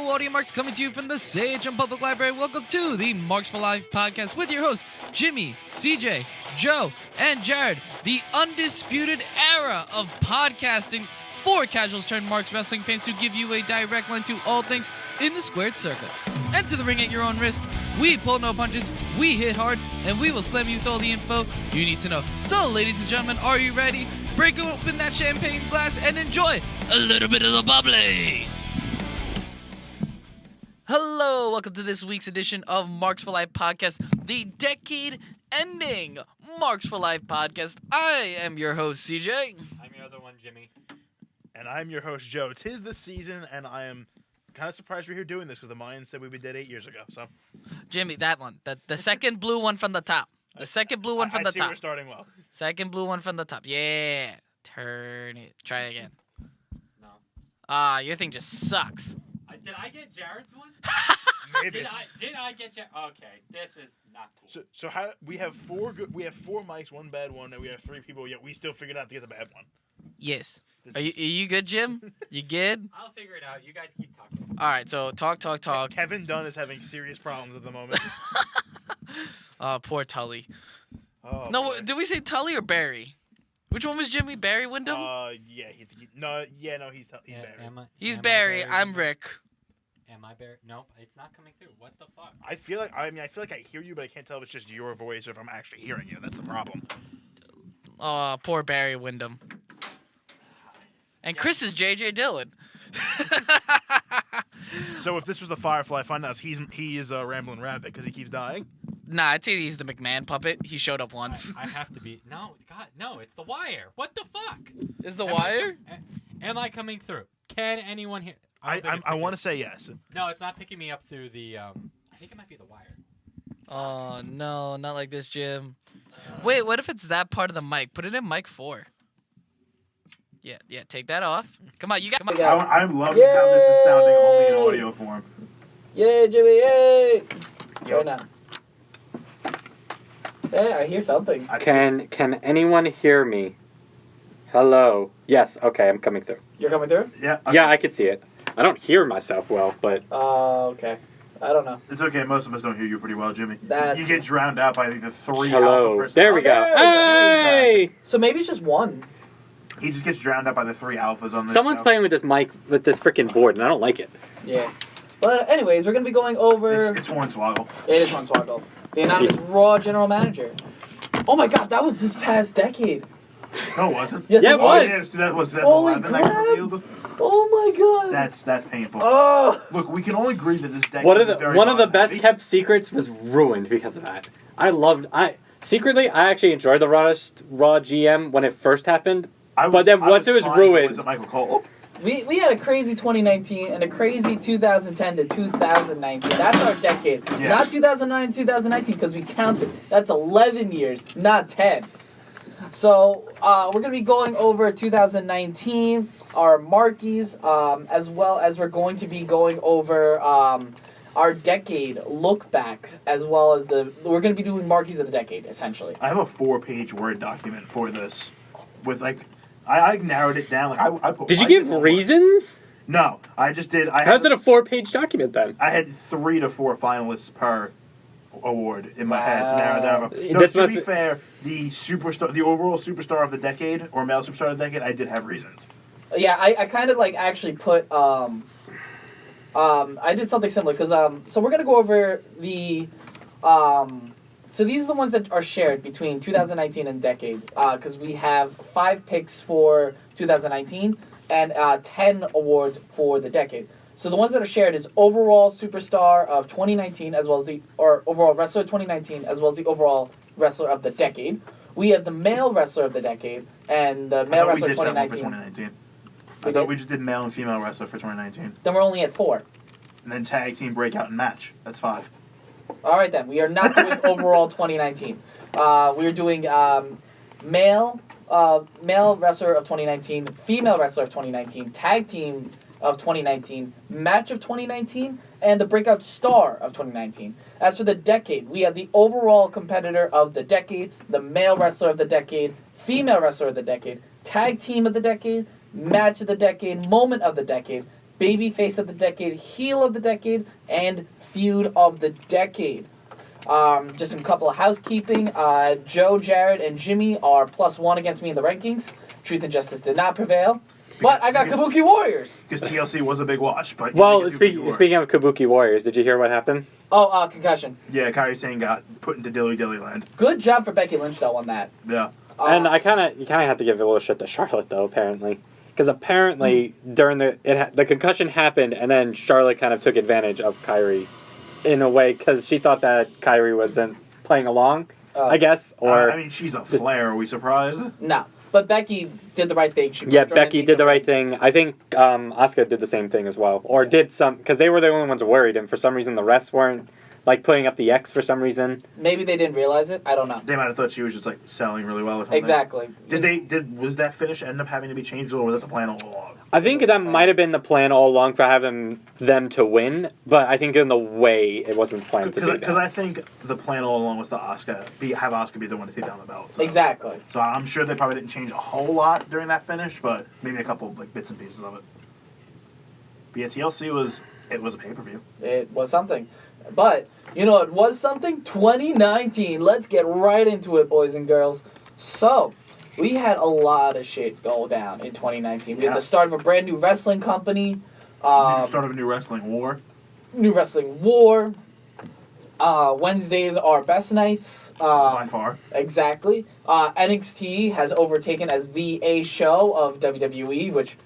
Audio Marks coming to you from the Sage and Public Library. Welcome to the Marks for Life podcast with your hosts, Jimmy, CJ, Joe, and Jared. The undisputed era of podcasting for casuals turned Marks wrestling fans to give you a direct line to all things in the squared circle. Enter the ring at your own risk. We pull no punches, we hit hard, and we will slam you with all the info you need to know. So, ladies and gentlemen, are you ready? Break open that champagne glass and enjoy a little bit of the bubbly. Hello, welcome to this week's edition of Marks for Life podcast, the decade-ending Marks for Life podcast. I am your host, CJ. I'm your other one, Jimmy. And I'm your host, Joe. 'Tis the season, and I am kind of surprised we're here doing this because the Mayans said we'd be dead 8 years ago. So, Jimmy, that one. The second blue one from the top. The second blue one from the top. I see we're starting well. Second blue one from the top. Yeah. Turn it. Try again. No. Your thing just sucks. Did I get Jared's one? Maybe. Did I get Jared? Okay, this is not cool. So how we have four mics, one bad one, and we have 3 people. Yet we still figured out to get the bad one. Yes. Are you good, Jim? You good? I'll figure it out. You guys keep talking. All right. So talk. Kevin Dunn is having serious problems at the moment. Poor Tully. Oh, No, boy. did we say Tully or Barry? Which one was Jimmy? Barry Windham? Yeah. He's Barry. He's Barry. I'm Rick. Am I Barry? Nope, it's not coming through. What the fuck? I feel like I hear you, but I can't tell if it's just your voice or if I'm actually hearing you. That's the problem. Poor Barry Windham. And Chris is JJ Dillon. So if this was the Firefly Funhouse, he is a Rambling Rabbit because he keeps dying. Nah, I'd say he's the McMahon puppet. He showed up once. I have to be. No, God, no, it's The Wire. What the fuck? Is The Wire? Am I coming through? Can anyone hear? I want to say yes. No, it's not picking me up through the. I think it might be The Wire. Oh, no, not like this, Jim. Wait, what if it's that part of the mic? Put it in mic 4. Yeah, take that off. Come on, you got. I'm loving how this is sounding only in audio form. Yay, Jimmy, yay! Try now. Hey, I hear something. Can anyone hear me? Hello. Yes. Okay, I'm coming through. You're coming through? Yeah. Yeah, I can see it. I don't hear myself well, but. Oh, okay. I don't know. It's okay. Most of us don't hear you pretty well, Jimmy. That's... You get drowned out by the 3 Hello. alpha There we go. Hey! So maybe it's just one. He just gets drowned out by the 3 alphas on this Someone's show. playing with this mic, with this freaking board, and I don't like it. Yes. But anyways, we're going to be going over... It's Hornswoggle. It is Hornswoggle. The anonymous Raw general manager. Oh my god, that was this past decade. No, it wasn't. Yes, Yeah, it was. Yeah, that was 2011. Holy that crap. got revealed. Oh my god. That's painful. Oh. Look, we can all agree that this decade One is of very the unhappy. best kept secrets was ruined because of that. Secretly I actually enjoyed the Raw GM when it first happened. But then once it was fine ruined- with Michael Cole. We had a crazy 2019 and a crazy 2010 to 2019. That's our decade. Yeah. Not 2009 to 2019 because we counted. That's 11 years, not 10. So we're going to be going over 2019, our Markies, as well as we're going to be going over our decade look back, as well as we're going to be doing Markies of the decade, essentially. I have a 4-page Word document for this with I narrowed it down. I put. Did you give reasons? No, I just did. How's it a 4-page document then? I had 3 to 4 finalists per award in my head to narrow down. No, This to must be be- fair, the overall superstar of the decade or male superstar of the decade, I did have reasons. Yeah, I kind of actually put I did something similar because so we're gonna go over the so these are the ones that are shared between 2019 and decade because we have 5 picks for 2019 and 10 awards for the decade. So the ones that are shared is overall superstar of 2019 as well as or overall wrestler of 2019 as well as the overall wrestler of the decade. We have the male wrestler of the decade and the male wrestler of 2019. I thought we just did male and female wrestler for 2019. Then we're only at 4. And then tag team breakout and match. That's 5. All right, then. We are not doing overall 2019. We're doing male wrestler of 2019, female wrestler of 2019, tag team of 2019, match of 2019, and the breakout star of 2019. As for the decade, we have the overall competitor of the decade, the male wrestler of the decade, female wrestler of the decade, tag team of the decade, match of the decade, moment of the decade, Babyface of the Decade, Heel of the Decade, and Feud of the Decade. Just a couple of housekeeping. Joe, Jared, and Jimmy are +1 against me in the rankings. Truth and Justice did not prevail. But I got Kabuki Warriors. Because TLC was a big watch. But well, speaking of Kabuki Warriors, did you hear what happened? Oh, concussion. Yeah, Kairi Sane got put into Dilly Dilly Land. Good job for Becky Lynch, though, on that. Yeah. And you kind of have to give a little shit to Charlotte, though, apparently. Because apparently, during the concussion happened, and then Charlotte kind of took advantage of Kairi in a way, because she thought that Kairi wasn't playing along, I guess. Or I mean, she's a Flair. Are we surprised? No. But Becky did the right thing. Becky did the right thing. I think Asuka did the same thing as well. Or did some, because they were the only ones worried, and for some reason the refs weren't, like, putting up the X for some reason. Maybe they didn't realize it. I don't know. They might have thought she was just, like, selling really well or something. Exactly. Was that finish end up having to be changed, or was that the plan all along? I think that might have been the plan all along for having them to win, but I think in the way it wasn't planned to do that. Because I think the plan all along was to have Asuka be the one to take down the belt. So. Exactly. So I'm sure they probably didn't change a whole lot during that finish, but maybe a couple like bits and pieces of it. But yeah, TLC was a pay-per-view. It was something. But, you know, it was something? 2019. Let's get right into it, boys and girls. So, we had a lot of shit go down in 2019. We had the start of a brand new wrestling company. Start of a new wrestling war. New wrestling war. Wednesdays are best nights. By far. Exactly. NXT has overtaken as the A show of WWE, which,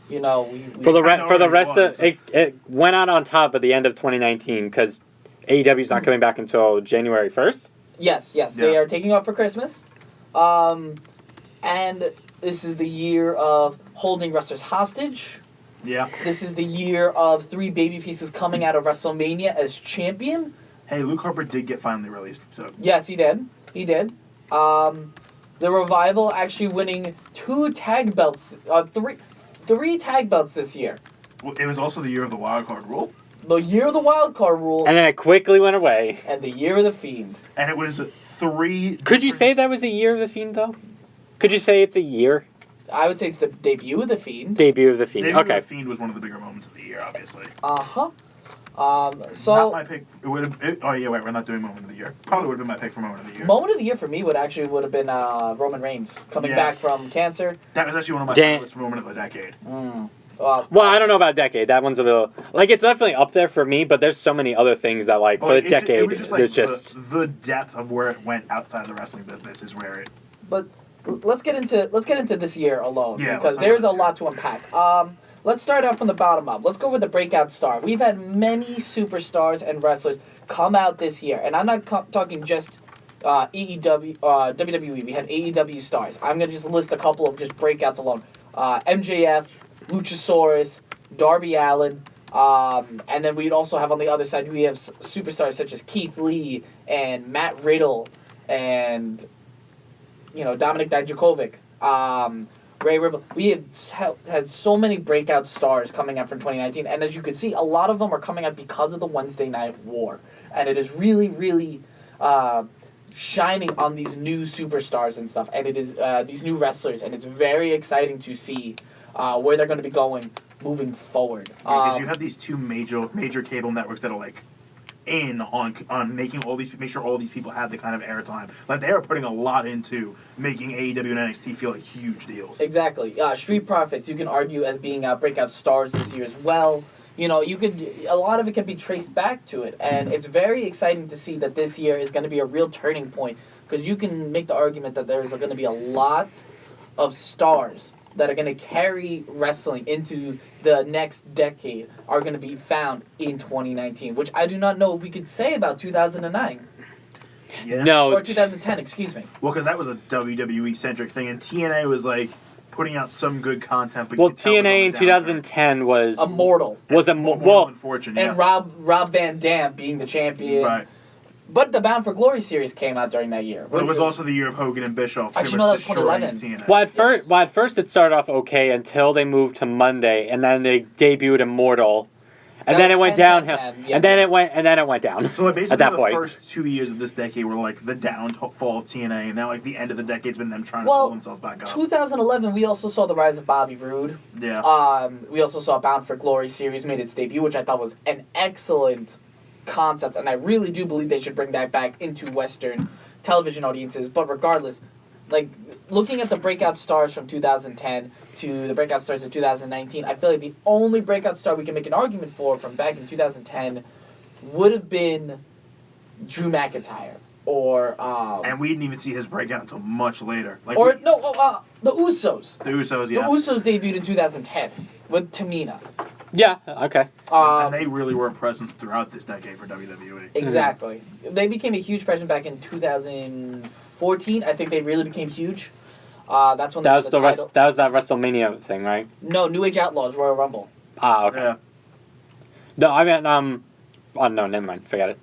you know, for the rest of it went out on top at the end of 2019 because AEW's not coming back until January 1st. Yes, they are taking off for Christmas. And this is the year of holding wrestlers hostage. Yeah. This is the year of 3 babyfaces coming out of WrestleMania as champion. Hey, Luke Harper did get finally released. So. Yes, he did. The Revival actually winning 2 tag belts, 3 tag belts this year. Well, it was also the year of the wild card rule. The year of the wild card rule. And then it quickly went away. And the year of the Fiend. And it was 3... Could you say that was the year of the Fiend, though? Could you say it's a year? I would say it's the debut of the Fiend. Debut of the Fiend, Debut okay. of the Fiend was one of the bigger moments of the year, obviously. So... Not my pick. It would have... Oh, yeah, wait, we're not doing moment of the year. Probably would have been my pick for moment of the year. Moment of the year for me would have been Roman Reigns coming back from cancer. That was actually one of my favorites moment of the decade. Well, I don't know about decade. That one's a little... Like, it's definitely up there for me, but there's so many other things that, like, for the decade, it was just, like, there's just... The depth of where it went outside the wrestling business is where it... But let's get into this year alone, yeah, because there's a lot to unpack. Let's start out from the bottom up. Let's go with the breakout star. We've had many superstars and wrestlers come out this year, and I'm not talking just WWE. We had AEW stars. I'm gonna just list a couple of just breakouts alone. MJF, Luchasaurus, Darby Allin, and then we'd also have on the other side we have superstars such as Keith Lee and Matt Riddle and Dominik Dijakovic. Ray Riddle. We have had so many breakout stars coming out from 2019, and as you can see, a lot of them are coming out because of the Wednesday Night War, and it is really, really shining on these new superstars and stuff, and it is these new wrestlers, and it's very exciting to see where they're going to be going moving forward. Because you have these 2 major cable networks that are like in on making make sure all these people have the kind of airtime. Like they are putting a lot into making AEW and NXT feel like huge deals. Exactly. Street Profits, you can argue as being breakout stars this year as well. A lot of it can be traced back to it, and it's very exciting to see that this year is going to be a real turning point, because you can make the argument that there's going to be a lot of stars that are going to carry wrestling into the next decade are going to be found in 2019, which I do not know if we could say about 2009. Yeah. No. Or 2010, excuse me. Well, because that was a WWE-centric thing, and TNA was like putting out some good content. But well, TNA in 2010 was... Immortal. Unfortunate. And Rob Van Dam being the champion. Right. But the Bound for Glory series came out during that year. Well, it was also the year of Hogan and Bischoff. Actually, no, that was 2011. Well, at first it started off okay until they moved to Monday, and then they debuted Immortal. And then it went 10, downhill. 10, yeah. And then it went down. So like basically at that the point. first 2 years of this decade were like the downfall of TNA, and now like the end of the decade's been them trying to pull themselves back up. 2011, we also saw the rise of Bobby Roode. Yeah. We also saw Bound for Glory series made its debut, which I thought was an excellent concept, and I really do believe they should bring that back into Western television audiences. But regardless, like looking at the breakout stars from 2010 to the breakout stars of 2019, I feel like the only breakout star we can make an argument for from back in 2010 would have been Drew McIntyre. Or and we didn't even see his breakout until much later. Like the Usos. The Usos, yeah. The Usos debuted in 2010 with Tamina. Yeah, okay. And they really were a presence throughout this decade for WWE. Exactly. They became a huge presence back in 2014. I think they really became huge. That's when That was the title. that was that WrestleMania thing, right? No, New Age Outlaws, Royal Rumble. Ah, okay. Yeah. No, I meant oh no, never mind. Forget it.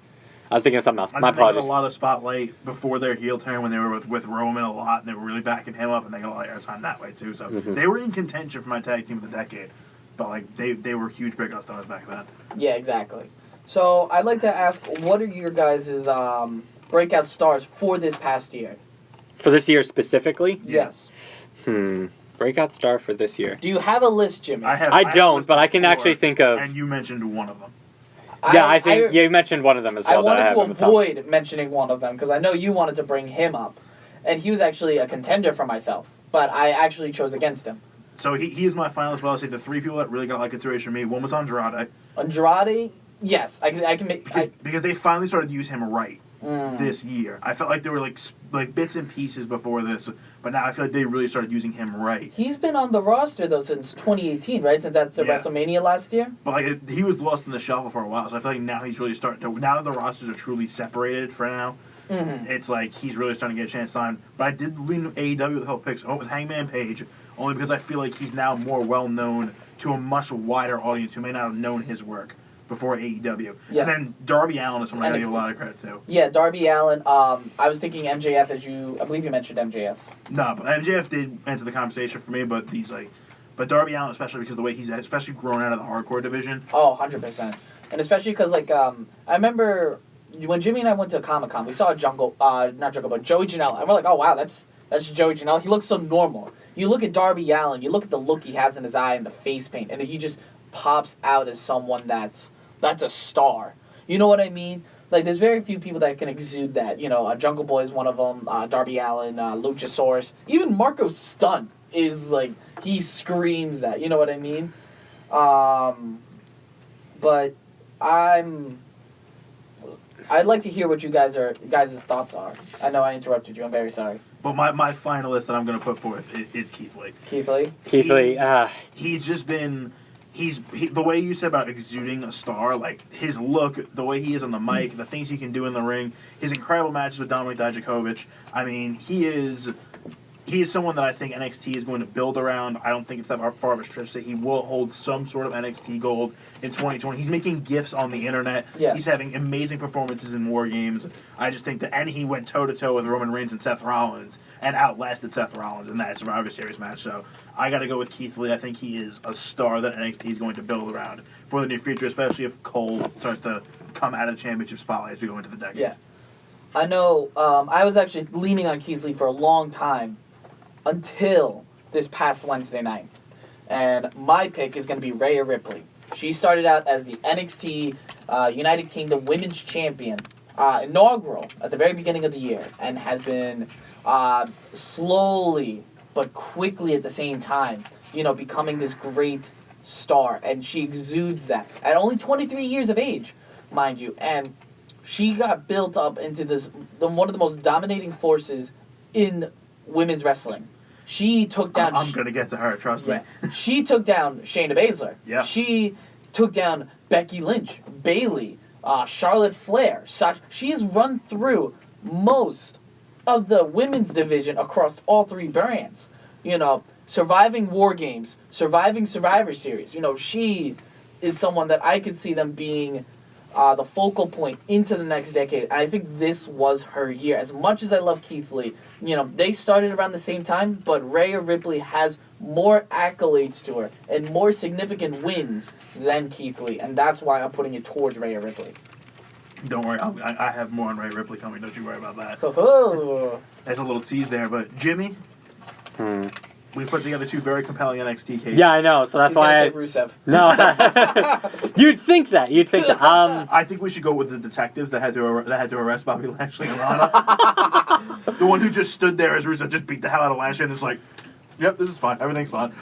I was thinking of something else. My They got apologies. a lot of spotlight before their heel turn when they were with Roman a lot, and they were really backing him up, and they got a lot of airtime that way too. So they were in contention for my tag team of the decade, but like they were huge breakout stars back then. Yeah, exactly. So I'd like to ask, what are your guys' breakout stars for this past year? For this year specifically? Yeah. Yes. Breakout star for this year. Do you have a list, Jimmy? I don't, but I can actually think of. And you mentioned one of them. Yeah, I think you mentioned one of them as well. I wanted that I to have avoid mentioning one of them because I know you wanted to bring him up, and he was actually a contender for myself, but I actually chose against him. So he is my finalist. But I'll say the three people that really got a lot of consideration for me. One was Andrade. Andrade, yes, I can make. Because they finally started to use him right this year. I felt like there were like bits and pieces before this, but now I feel like they really started using him right. He's been on the roster though since 2018, right? Since that's WrestleMania last year. But like he was lost in the shuffle for a while, so I feel like now he's really starting to. Now that the rosters are truly separated for now, it's like he's really starting to get a chance to sign. But I did lean AEW with help picks with Hangman Page, only because I feel like he's now more well known to a much wider audience who may not have known his work before AEW. Yes. And then Darby Allin is someone I gotta give a NXT. lot of credit to. Yeah, Darby Allin. I was thinking MJF I believe you mentioned MJF. No, but MJF did enter the conversation for me, but but Darby Allin, especially because the way he's especially grown out of the hardcore division. Oh, 100%. And especially because, I remember when Jimmy and I went to Comic-Con, we saw Joey Janela, and we're like, oh, wow, that's Joey Janela. He looks so normal. You look at Darby Allin, you look at the look he has in his eye and the face paint, and he just pops out as someone that's a star. You know what I mean? Like, there's very few people that can exude that. You know, Jungle Boy is one of them, Darby Allin, Luchasaurus. Even Marco Stunt is, like, he screams that. You know what I mean? But I'd like to hear what you guys' thoughts are. I know I interrupted you. I'm very sorry. But my finalist that I'm going to put forth is Keith Lee. Keith Lee? Keith Lee, He's just been... the way you said about exuding a star, like his look, the way he is on the mic, the things he can do in the ring, his incredible matches with Dominik Dijakovic. I mean, he is someone that I think NXT is going to build around. I don't think it's that far of a stretch that he will hold some sort of NXT gold in 2020. He's making gifts on the internet. Yeah. He's having amazing performances in War Games. I just think that, and he went toe-to-toe with Roman Reigns and Seth Rollins and outlasted Seth Rollins in that Survivor Series match. So I got to go with Keith Lee. I think he is a star that NXT is going to build around for the near future, especially if Cole starts to come out of the championship spotlight as we go into the decade. Yeah. I know, I was actually leaning on Keith Lee for a long time until this past Wednesday night. And my pick is going to be Rhea Ripley. She started out as the NXT United Kingdom Women's Champion, inaugural at the very beginning of the year, and has been slowly but quickly at the same time, becoming this great star. And she exudes that at only 23 years of age, mind you. And she got built up into one of the most dominating forces in women's wrestling. She took down... I'm going to get to her, trust me. She took down Shayna Baszler. Yeah. She took down Becky Lynch, Bayley, Charlotte Flair. She has run through most of the women's division across all three brands. Surviving War Games, surviving Survivor Series. She is someone that I could see them being the focal point into the next decade. And I think this was her year. As much as I love Keith Lee, they started around the same time, but Rhea Ripley has more accolades to her and more significant wins than Keith Lee, and that's why I'm putting it towards Rhea Ripley. Don't worry, I have more on Rhea Ripley coming. Don't you worry about that. Oh. There's a little tease there, but Jimmy, we put together 2 very compelling NXT cases. Yeah, I know. So that's He's why. gonna say Rusev. No, you'd think that. I think we should go with the detectives that had to arrest Bobby Lashley and Lana. The one who just stood there as Rusev just beat the hell out of Lashley and was like, "Yep, this is fine. Everything's fine."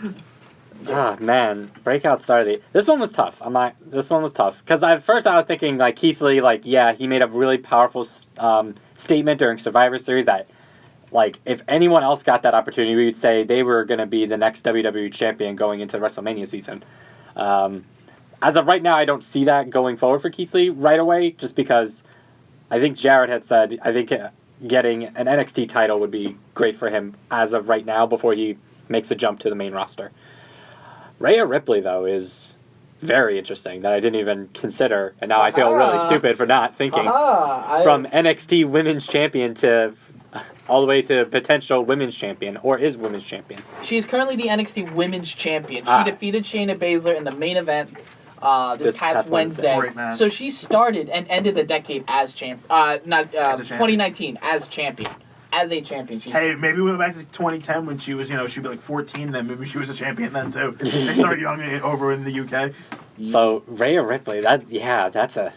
Ah, man, breakout star. This one was tough. This one was tough because at first I was thinking like Keith Lee, like he made a really powerful statement during Survivor Series that, like, if anyone else got that opportunity, we would say they were going to be the next WWE champion going into WrestleMania season. As of right now, I don't see that going forward for Keith Lee right away, just because I think Jared had said I think getting an NXT title would be great for him as of right now before he makes a jump to the main roster. Rhea Ripley, though, is very interesting that I didn't even consider, and now I feel really stupid for not thinking. From NXT Women's Champion to all the way to potential Women's Champion, or is Women's Champion. She's currently the NXT Women's Champion. She defeated Shayna Baszler in the main event this past Wednesday. So she started and ended the decade as champ. 2019 as champion. As a champion. Hey, maybe we went back to 2010 when she was, she'd be like 14 then. Maybe she was a champion then, too. They started young over in the UK. So, Rhea Ripley, that's an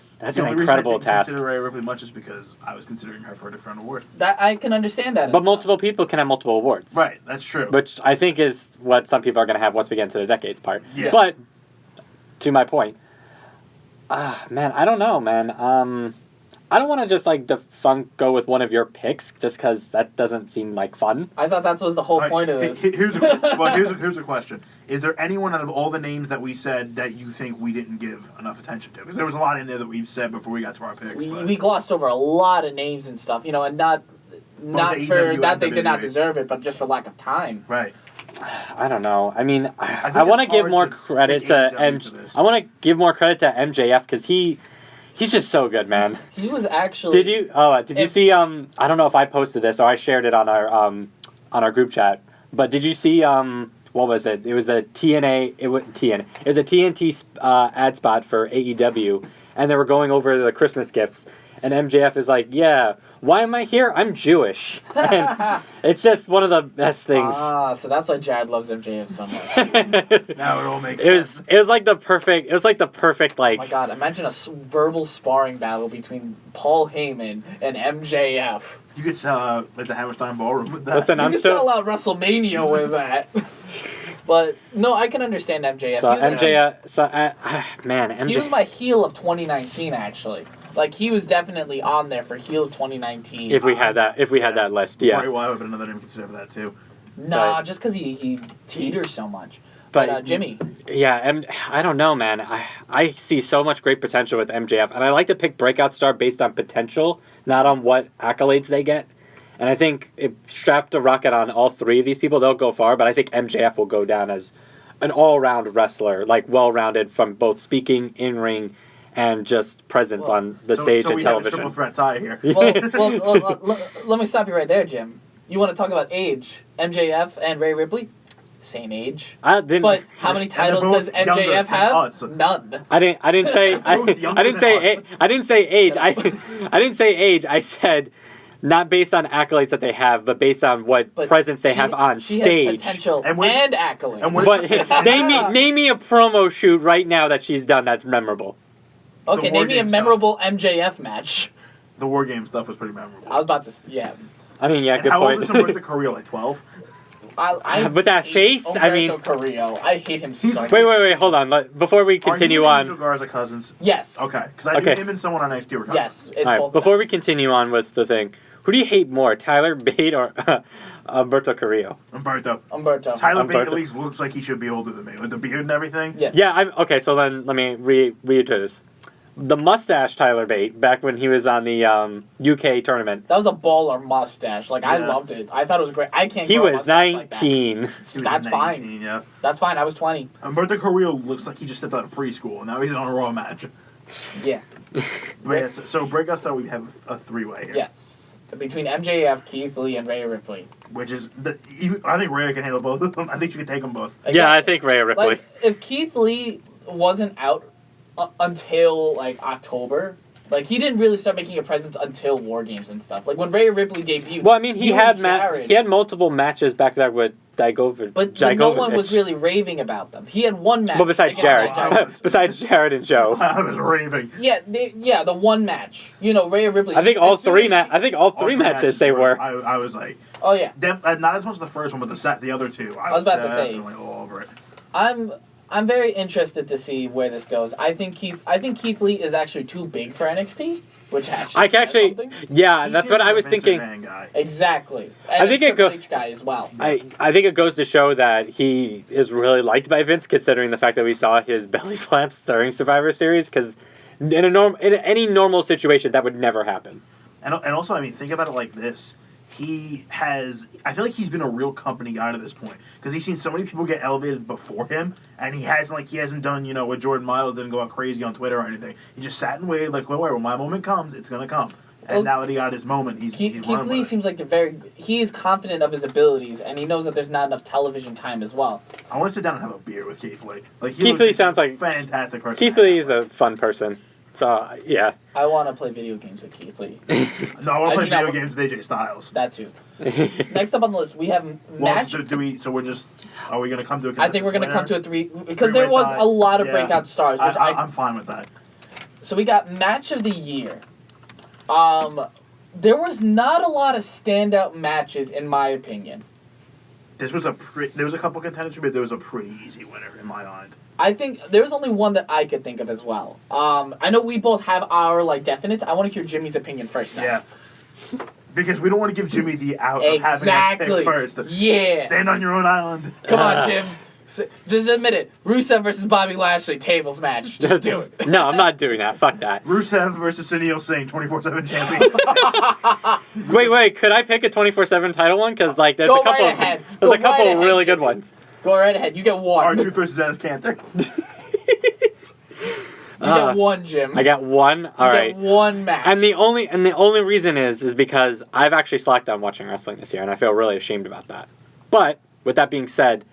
incredible task. I consider Rhea Ripley much is because I was considering her for a different award. That I can understand that. But multiple people can have multiple awards. Right, that's true. Which I think is what some people are going to have once we get into the decades part. Yeah. But, to my point, man, I don't know, man. I don't want to just go with one of your picks just because that doesn't seem like fun. I thought that was the whole point of this. Here's a question. Is there anyone out of all the names that we said that you think we didn't give enough attention to? Because there was a lot in there that we've said before we got to our picks. We glossed over a lot of names and stuff, and not for that they did not deserve it, but just for lack of time. Right. I don't know. I mean, I want to give more credit to MJF because he's just so good, man. He was actually. Did you see? I don't know if I posted this or I shared it on our group chat. But did you see? What was it? It was a TNA. It was a TNT ad spot for AEW, and they were going over the Christmas gifts. And MJF is like, "Yeah, why am I here? I'm Jewish." And it's just one of the best things. So that's why Jared loves MJF so much. Now it all makes sense. It was like the perfect. Oh my God! Imagine a verbal sparring battle between Paul Heyman and MJF. You could sell out the Hammerstein Ballroom with that. Listen, you could sell out WrestleMania with that. But no, I can understand MJF. He He was my heel of 2019, actually. Like, he was definitely on there for heel of 2019. If we had that list, yeah. Corey Wilde would have another name to consider for that too. Nah, just because he teeters so much. But Jimmy. Yeah, I don't know, man. I see so much great potential with MJF, and I like to pick breakout star based on potential, not on what accolades they get. And I think if strapped a rocket on all three of these people, they'll go far. But I think MJF will go down as an all-round wrestler, like well-rounded from both speaking, in-ring, and just presence on the stage and television. So we have a triple threat tie here. Well, let me stop you right there, Jim. You want to talk about age? MJF and Rhea Ripley, same age. But how many titles does MJF have? None. I didn't say age. I didn't say age. I said not based on accolades that they have, but based on what presence they have on stage. Has potential and accolades. But name me a promo shoot right now that she's done that's memorable. Okay, name me a memorable MJF match. The War Game stuff was pretty memorable. I was about to, yeah. I mean, yeah, good point. How old was Humberto Carrillo, like 12? But that face, Humberto I mean... Carrillo. I hate him so much. Wait, hold on. Before we continue on... Are you and Angel Garza cousins? Yes. Okay, because I knew him and someone on NXT were cousins. Yes, it's all right, both before we continue on with the thing, who do you hate more, Tyler Bate or Humberto Carrillo? Humberto. Tyler Bate at least looks like he should be older than me, with the beard and everything. Yes. Yeah, okay, so then let me reiterate this. The mustache Tyler Bate, back when he was on the UK tournament. That was a baller mustache. Like, I loved it. I thought it was great. I can't He was 19. Like that. That's fine. Yeah. That's fine. I was 20. Humberto Carrillo looks like he just stepped out of preschool, and now he's on a Raw match. Yeah. But yeah, so breakout star, we have a three-way here. Yes. Between MJF, Keith Lee, and Rhea Ripley. Which is, I think Rhea can handle both of them. I think she can take them both. Exactly. Yeah, I think Rhea Ripley. Like, if Keith Lee wasn't out until, like, October, like, he didn't really start making a presence until War Games and stuff. Like, when Rhea Ripley debuted... Well, I mean, he had Jared, multiple matches back-to-back with Digovic. but no one was really raving about them. He had one match. Well, besides against Jared. Besides Jared and Joe. I was raving. Yeah, the one match. You know, Rhea Ripley. I think all three matches they were. I was like... Oh, yeah. Not as much as the first one, but the other two. I was about to say. definitely all over it. I'm very interested to see where this goes. I think Keith Lee is actually too big for NXT, which actually yeah, He that's seems what like I a was Vince thinking. McMahon guy. Exactly. And I think a it Triple H guy as well. I think it goes to show that he is really liked by Vince, considering the fact that we saw his belly flaps during Survivor Series. Because in any normal situation, that would never happen. And also, I mean, think about it like this. I feel like he's been a real company guy to this point because he's seen so many people get elevated before him, and he hasn't done, what Jordan Miles didn't go out crazy on Twitter or anything. He just sat and waited, like, well, when my moment comes, it's gonna come. And now that he got his moment, Keith Lee seems like he is confident of his abilities, and he knows that there's not enough television time as well. I want to sit down and have a beer with Keith Lee. Keith Lee sounds like a fantastic person. Keith Lee is a fun person. So, yeah. I want to play video games with Keith Lee. No, I want to play video games with AJ Styles. That too. Next up on the list, we have match. Are we going to come to a I think we're going to come to a three, because there was a lot of breakout stars. Which I'm fine with that. So we got match of the year. There was not a lot of standout matches, in my opinion. There was a couple contenders, but there was a pretty easy winner in my mind. I think there was only one that I could think of as well. I know we both have our definites. I want to hear Jimmy's opinion first now. Yeah. Because we don't want to give Jimmy the out of having us pick first. Yeah. Stand on your own island. Come on, Jim. Just admit it. Rusev versus Bobby Lashley tables match. Just do it. No, I'm not doing that. Fuck that. Rusev versus Sunil Singh, 24/7 champion. Wait. Could I pick a 24/7 title one? Because there's a couple. There's a couple of really good ones. Go right ahead. You get one. R-Truth versus Dennis Cantor. You get one, Jim. I got one. All right. You get one match. And the only reason is because I've actually slacked on watching wrestling this year, and I feel really ashamed about that. But with that being said,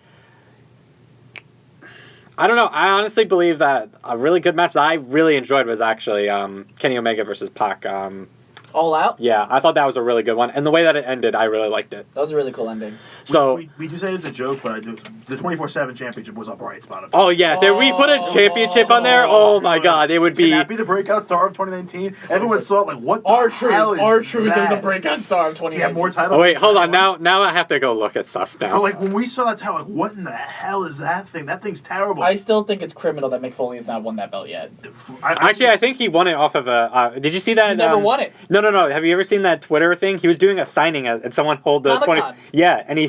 I don't know. I honestly believe that a really good match that I really enjoyed was actually Kenny Omega versus Pac. All Out? Yeah, I thought that was a really good one. And the way that it ended, I really liked it. That was a really cool ending. So we do say it's a joke, but the 24/7 championship was a bright spot. Oh, yeah. If we put a championship on there, oh my God, it would be... Can that be the breakout star of 2019? Everyone saw it like, what the hell is R-Truth that? is the breakout star of 2019. He had more titles. Oh, wait, hold on. Now I have to go look at stuff now. But like, when we saw that title, like, what in the hell is that thing? That thing's terrible. I still think it's criminal that Mick Foley has not won that belt yet. Actually, I think he won it off of a... did you see that? He never won it. No. Have you ever seen that Twitter thing? He was doing a signing and someone hold the Comic-Con. 20... Yeah, and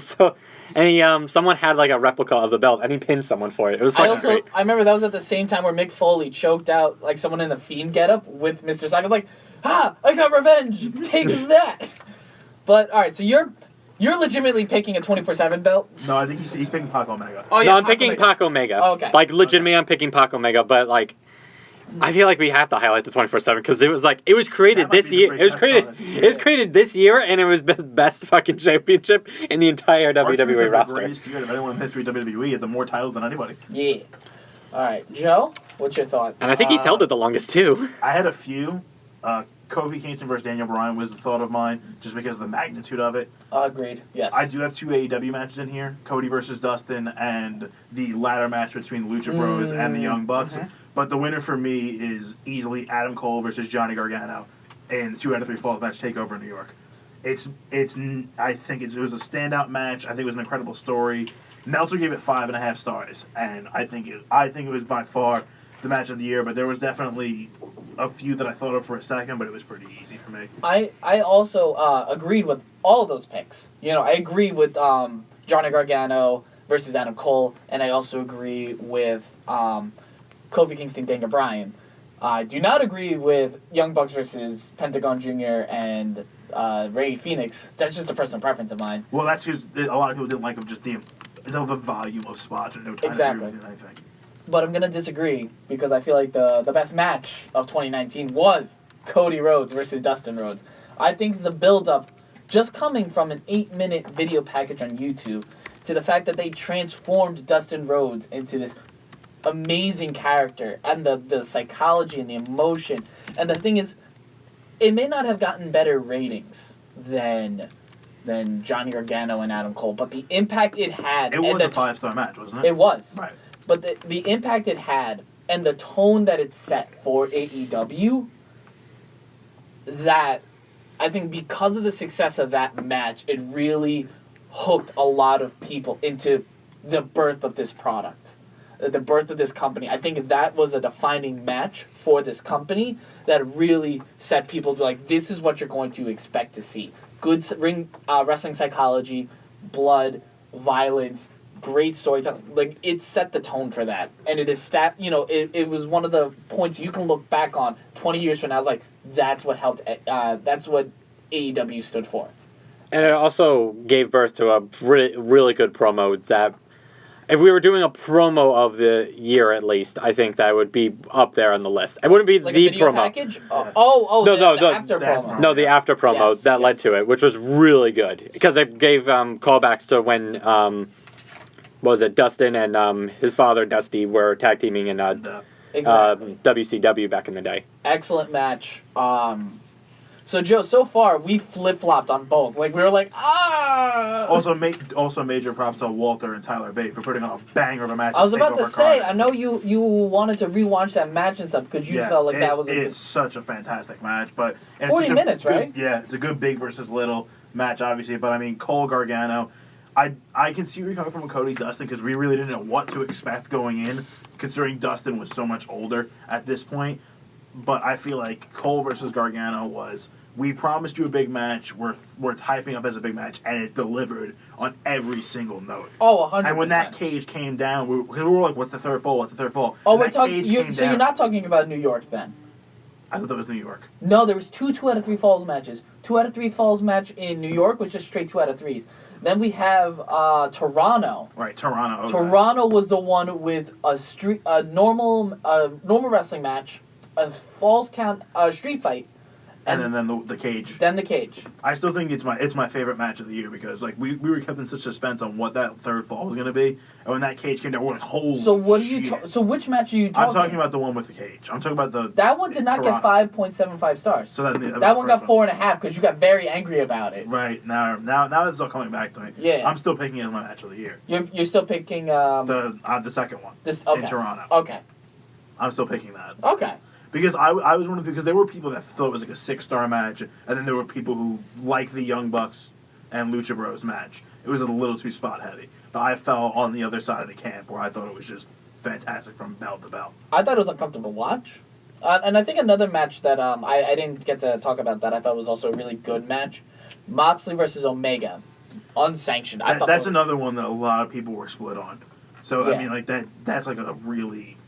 someone had like a replica of the belt and he pinned someone for it. It was fucking great. I remember that was at the same time where Mick Foley choked out like someone in a Fiend getup with Mr. Sock. I was like, I got revenge. Take that. But all right, so you're legitimately picking a 24/7 belt? No, I think he's picking Pac Omega. Oh yeah, no, I'm picking Pac Omega. Oh, okay. Like legitimately, I'm picking Pac Omega, but like. I feel like we have to highlight the 24/7 because it was created this year. It was created this year, and it was the best fucking championship in the entire WWE roster. The greatest year of anyone in the history of WWE had the more titles than anybody. Yeah. All right, Joe, what's your thought? And I think he's held it the longest too. I had a few. Kofi Kingston versus Daniel Bryan was the thought of mine, just because of the magnitude of it. Agreed. Yes. I do have two AEW matches in here: Cody versus Dustin, and the ladder match between Lucha Bros and the Young Bucks. Mm-hmm. But the winner for me is easily Adam Cole versus Johnny Gargano in 2 out of 3 Falls match takeover in New York. I think it was a standout match. I think it was an incredible story. Meltzer gave it 5.5 stars, and I think it was by far the match of the year. But there was definitely a few that I thought of for a second, but it was pretty easy for me. I also agreed with all of those picks. I agree with Johnny Gargano versus Adam Cole, and I also agree with Kofi Kingston, Daniel Bryan. I do not agree with Young Bucks versus Pentagon Jr. and Ray Phoenix. That's just a personal preference of mine. Well, that's because a lot of people didn't like him, just the volume of spots and no time to do anything. But I'm gonna disagree because I feel like the best match of 2019 was Cody Rhodes versus Dustin Rhodes. I think the build-up, just coming from an 8-minute video package on YouTube, to the fact that they transformed Dustin Rhodes into this amazing character, and the psychology and the emotion. And the thing is, it may not have gotten better ratings than Johnny Gargano and Adam Cole, but the impact it had... It was a 5-star match, wasn't it? It was. Right. But the impact it had and the tone that it set for AEW, that I think because of the success of that match, it really hooked a lot of people into the birth of this product, the birth of this company. I think that was a defining match for this company that really set people to like, this is what you're going to expect to see. Good wrestling psychology, blood, violence, great storytelling. Like, it set the tone for that. And it is it was one of the points you can look back on 20 years from now. I was like, that's what helped, that's what AEW stood for. And it also gave birth to a really, really good promo that, if we were doing a promo of the year at least, I think that would be up there on the list. It wouldn't be like the a video promo. Package? No, The after promo. No, the after promo Yes, that led to it, which was really good. Because it gave callbacks to when, what was it, Dustin and his father, Dusty, were tag teaming in Exactly. WCW back in the day. Excellent match. So Joe, so far we flip-flopped on both. Like, we were like, Also major props to Walter and Tyler Bate for putting on a banger of a match. I was about to say, Cardiff. I know you wanted to rewatch that match and stuff because you felt like that was a it's such a fantastic match, but 40 minutes, right? Yeah, it's a good big versus little match, obviously. But I mean, Cole Gargano, I can see where you're coming from with Cody Dustin because we really didn't know what to expect going in, considering Dustin was so much older at this point. But I feel like Cole versus Gargano was, we promised you a big match, we're typing up as a big match, and it delivered on every single note. Oh, 100%. And when that cage came down, we were like, what's the third fall? What's the third fall? Oh, And we're that talking. cage came So you're down. not talking about New York then? I thought that was New York. No, there was two out of three falls matches. 2 out of 3 falls match in New York was just straight 2 out of 3s. Then we have Toronto. Right, Toronto. Okay. Toronto was the one with a normal wrestling match, a falls count, street fight, and then the cage. Then the cage. I still think it's my favorite match of the year because like we were kept in such suspense on what that third fall was gonna be, and when that cage came down, we're like, holy. So what shit. So which match are you talking? I'm talking about the one with the cage. I'm talking about the. That one did not get Toronto. 5.75 stars. So then that one got 4.5 because you got very angry about it. Right now it's all coming back to me. Yeah. I'm still picking it as my match of the year. You're still picking The second one. Okay. In Toronto. Okay. I'm still picking that. Okay. Because I was one of the, because there were people that thought it was like a 6-star match, and then there were people who liked the Young Bucks and Lucha Bros match. It was a little too spot heavy, but I fell on the other side of the camp where I thought it was just fantastic from bell to bell. I thought it was uncomfortable to watch, and I think another match that I didn't get to talk about that I thought was also a really good match, Moxley versus Omega, unsanctioned. That's another one that a lot of people were split on. So Yeah. I mean, like that's like a really.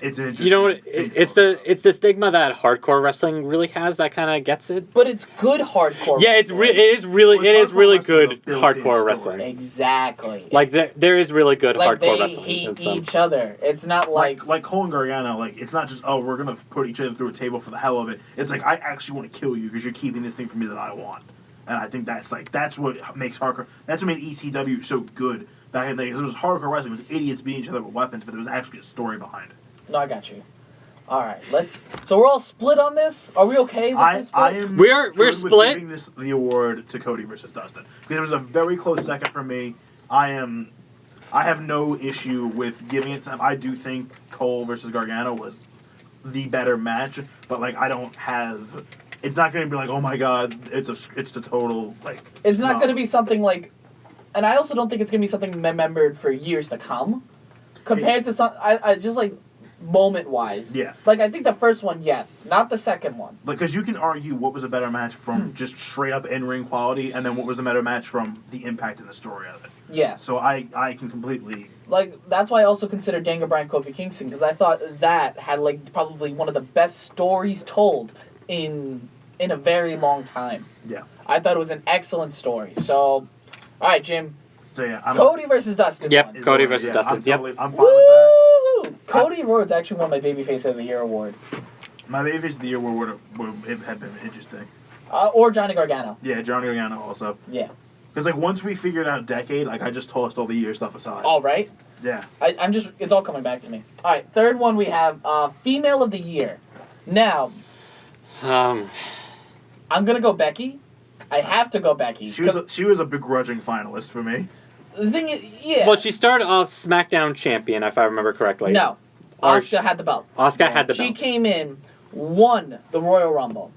It's an You know what? It's the stigma that hardcore wrestling really has that kind of gets it. But it's good hardcore. Yeah, it is really Hardcore good wrestling is a built-in hardcore story. wrestling. Exactly. Like there is really good like hardcore they wrestling. hate in some. each other. It's not like Cole and Gargano. Like it's not just we're gonna put each other through a table for the hell of it. It's like I actually want to kill you because you're keeping this thing from me that I want. And I think that's what makes hardcore. That's what made ECW so good back in the day. Because it was hardcore wrestling. It was idiots beating each other with weapons, but there was actually a story behind it. No, I got you. All right, so we're all split on this. Are we okay with this split? I am. We're good with split. Giving the award to Cody versus Dustin because it was a very close second for me. I have no issue with giving it to them. I do think Cole versus Gargano was the better match, but like I don't have. It's not going to be like, oh my god, it's the total like. It's not snub. going to be something like, and I also don't think it's going to be something remembered for years to come, compared to some. I just like. Moment-wise. Yeah. Like, I think the first one, yes. Not the second one. Because you can argue what was a better match from just straight-up in-ring quality, and then what was a better match from the impact and the story of it. Yeah. So I can completely... Like, that's why I also consider Daniel Bryan Kofi Kingston, because I thought that had, like, probably one of the best stories told in a very long time. Yeah. I thought it was an excellent story. So, all right, Jim. So yeah, Cody versus Dustin. Yep, won. Cody versus Dustin. I'm fine with that. Woo! Cody Rhodes actually won my Babyface of the Year award. My Babyface of the Year would have been interesting. Or Johnny Gargano. Yeah, Johnny Gargano also. Yeah. Because, like, once we figured out Decade, like, I just tossed all the year stuff aside. All right. Yeah. It's all coming back to me. All right, third one we have Female of the Year. Now, I'm going to go Becky. I have to go Becky. She was a begrudging finalist for me. The thing is, yeah. Well, she started off SmackDown champion, if I remember correctly. No. Asuka had the belt. Asuka had the belt. She came in, won the Royal Rumble,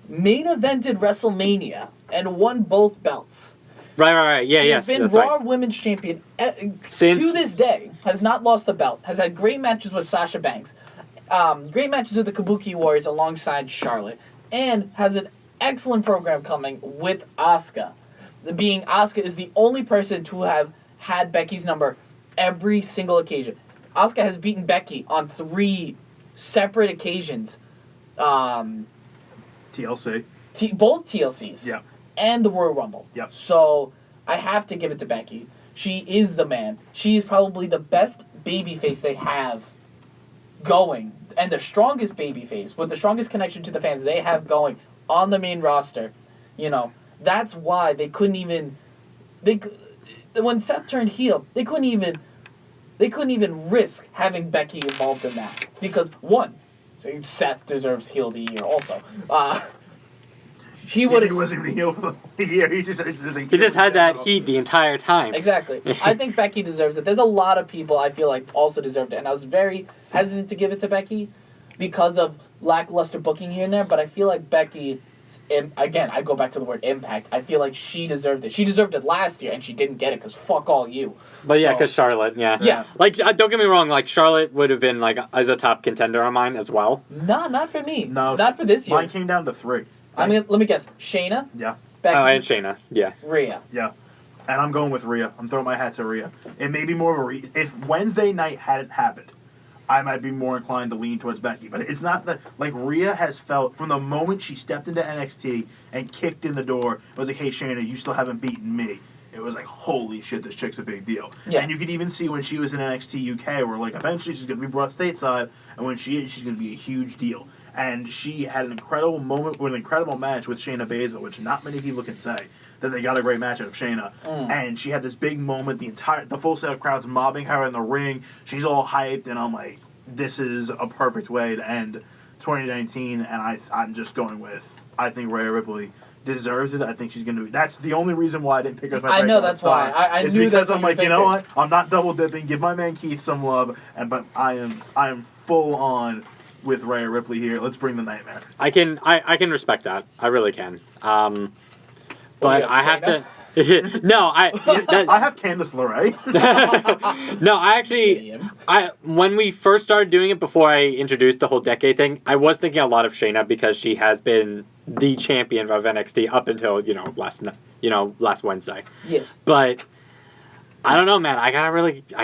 main evented WrestleMania, and won both belts. Right. Yeah, She's been that's Raw right. Women's Champion Since to this day. Has not lost the belt. Has had great matches with Sasha Banks. Great matches with the Kabuki Warriors alongside Charlotte. And has an excellent program coming with Asuka. Being Asuka is the only person to have had Becky's number every single occasion. Asuka has beaten Becky on 3 separate occasions. TLC. Both TLCs. Yeah. And the Royal Rumble. Yep. So I have to give it to Becky. She is the man. She is probably the best babyface they have going, and the strongest babyface with the strongest connection to the fans they have going on the main roster. You know, that's why they couldn't even. When Seth turned heel, they couldn't even risk having Becky involved in that because one, so Seth deserves heel of the year also. He wasn't even heel for the year. He just had that heat the entire time. Exactly. I think Becky deserves it. There's a lot of people I feel like also deserved it, and I was very hesitant to give it to Becky because of lackluster booking here and there. But I feel like Becky, again, I go back to the word impact. I feel like she deserved it. She deserved it last year, and she didn't get it because fuck all you. But yeah, because Charlotte, yeah. Yeah. Like, don't get me wrong, like, Charlotte would have been, like, as a top contender on mine as well. No, not for me. No. Not for this year. Mine came down to 3. Let me guess. Shayna? Yeah. Becky? Oh, and Shayna, yeah. Rhea. Yeah. And I'm going with Rhea. I'm throwing my hat to Rhea. It may be more of a... If Wednesday night hadn't happened, I might be more inclined to lean towards Becky. But it's not that... Like, Rhea has felt... From the moment she stepped into NXT and kicked in the door, it was like, hey, Shayna, you still haven't beaten me. It was like, holy shit, this chick's a big deal. Yes. And you could even see when she was in NXT UK, where, like, eventually she's going to be brought stateside, and when she is, she's going to be a huge deal. And she had an incredible moment with an incredible match with Shayna Baszler, which not many people can say that they got a great match out of Shayna. And she had this big moment, the full set of crowds mobbing her in the ring. She's all hyped, and I'm like, this is a perfect way to end 2019. And I'm just going with, I think Rhea Ripley deserves it. I think she's going to be. That's the only reason why I didn't pick her as my breakout I know, that's star. why. I it's knew because that's I'm what like, you you were know thinking. what? I'm not double dipping. Give my man Keith some love. But I am full on with Rhea Ripley here. Let's bring the nightmare. I can respect that. I really can. But I have to... No, I have Candice LeRae. No, I actually... when we first started doing it, before I introduced the whole Decade thing, I was thinking a lot of Shayna because she has been the champion of NXT up until, last Wednesday. Yes. But... I don't know, man. I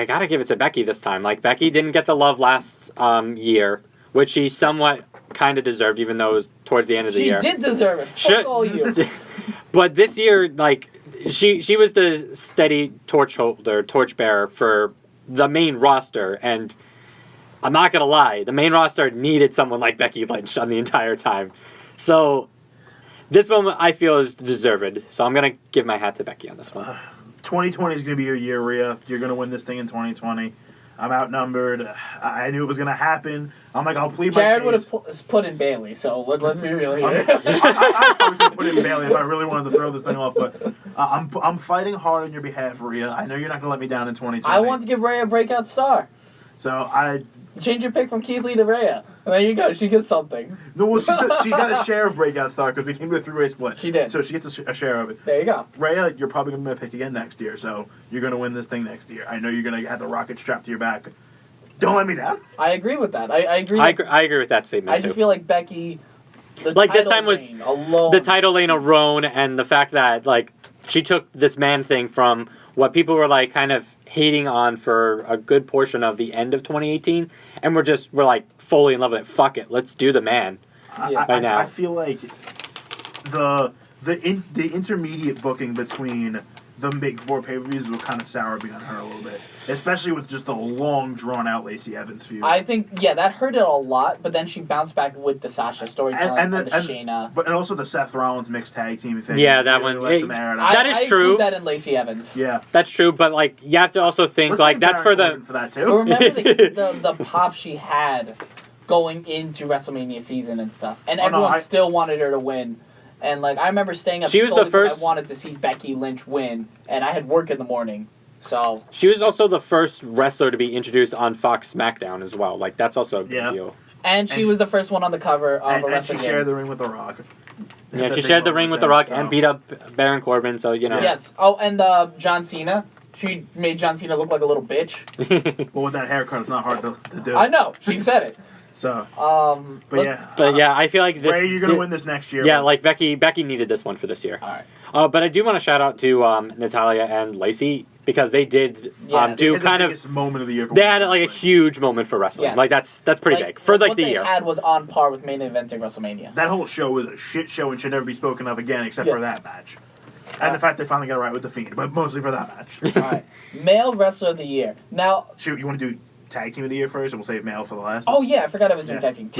gotta give it to Becky this time. Like, Becky didn't get the love last year, which she somewhat kind of deserved, even though it was towards the end of the year. She did deserve it. Fuck all you. But this year, like, she was the steady torchbearer for the main roster, and I'm not gonna lie, the main roster needed someone like Becky Lynch on the entire time. So this one I feel is deserved. So I'm gonna give my hat to Becky on this one. 2020 is going to be your year, Rhea. You're going to win this thing in 2020. I'm outnumbered. I knew it was going to happen. I'm like, I'll plead my Jared case. would have put in Bailey, so let's be real here. I probably could put in Bailey if I really wanted to throw this thing off, but I'm fighting hard on your behalf, Rhea. I know you're not going to let me down in 2020. I want to give Rhea a breakout star. So change your pick from Keith Lee to Rhea. And there you go. She gets something. No, well, she got a share of breakout star because we came to a 3-way split. She did. So she gets a share of it. There you go. Rhea, you're probably going to pick again next year, so you're going to win this thing next year. I know you're going to have the rocket strapped to your back. Don't let me down. I agree with that. I agree. I agree with that statement, I just feel like Becky... Like, this time was alone. the title lane alone, and the fact that, like, she took this man thing from what people were, like, kind of hating on for a good portion of the end of 2018, and we're like, fully in love with it. Fuck it. Let's do the man. Now. I feel like the intermediate booking between the big 4 pay-per-views will kind of sour me on her a little bit. Especially with just the long, drawn-out Lacey Evans feud. I think, that hurt it a lot, but then she bounced back with the Sasha storytelling and the Shayna. And also the Seth Rollins mixed tag team thing. Yeah, that one. Lets him air it out. That is I true. include that in Lacey Evans. Yeah. That's true, but, like, you have to also think, Let's like, give that's Baron for the... Corbin for that, too. But remember the pop she had going into WrestleMania season and stuff. And everyone still wanted her to win. And, like, I remember staying up She was the first... I wanted to see Becky Lynch win, and I had work in the morning. So she was also the first wrestler to be introduced on Fox SmackDown as well. Like, that's also a big deal. And she was the first one on the cover of a wrestling game. And she shared the ring with The Rock. Yeah, she shared the ring with The Rock and beat up Baron Corbin, so, you know. Yes. Oh, and John Cena. She made John Cena look like a little bitch. Well, with that haircut, it's not hard to do. I know. She said it. So, but yeah, I feel like this. Ray, you're gonna win this next year. Yeah, like Becky needed this one for this year. All right. But I do want to shout out to Natalia and Lacey because they did do kind of moment of the year. They had like a huge moment for wrestling. Yes. Like that's pretty big for like the year. What they had was on par with main eventing WrestleMania. That whole show was a shit show and should never be spoken of again, except for that match. And the fact they finally got it right with The Fiend, but mostly for that match. All right. Male Wrestler of the Year. Now, shoot, you want to do Tag Team of the Year first, and we'll save male for the last? Oh, yeah, I forgot I was doing Tag Team.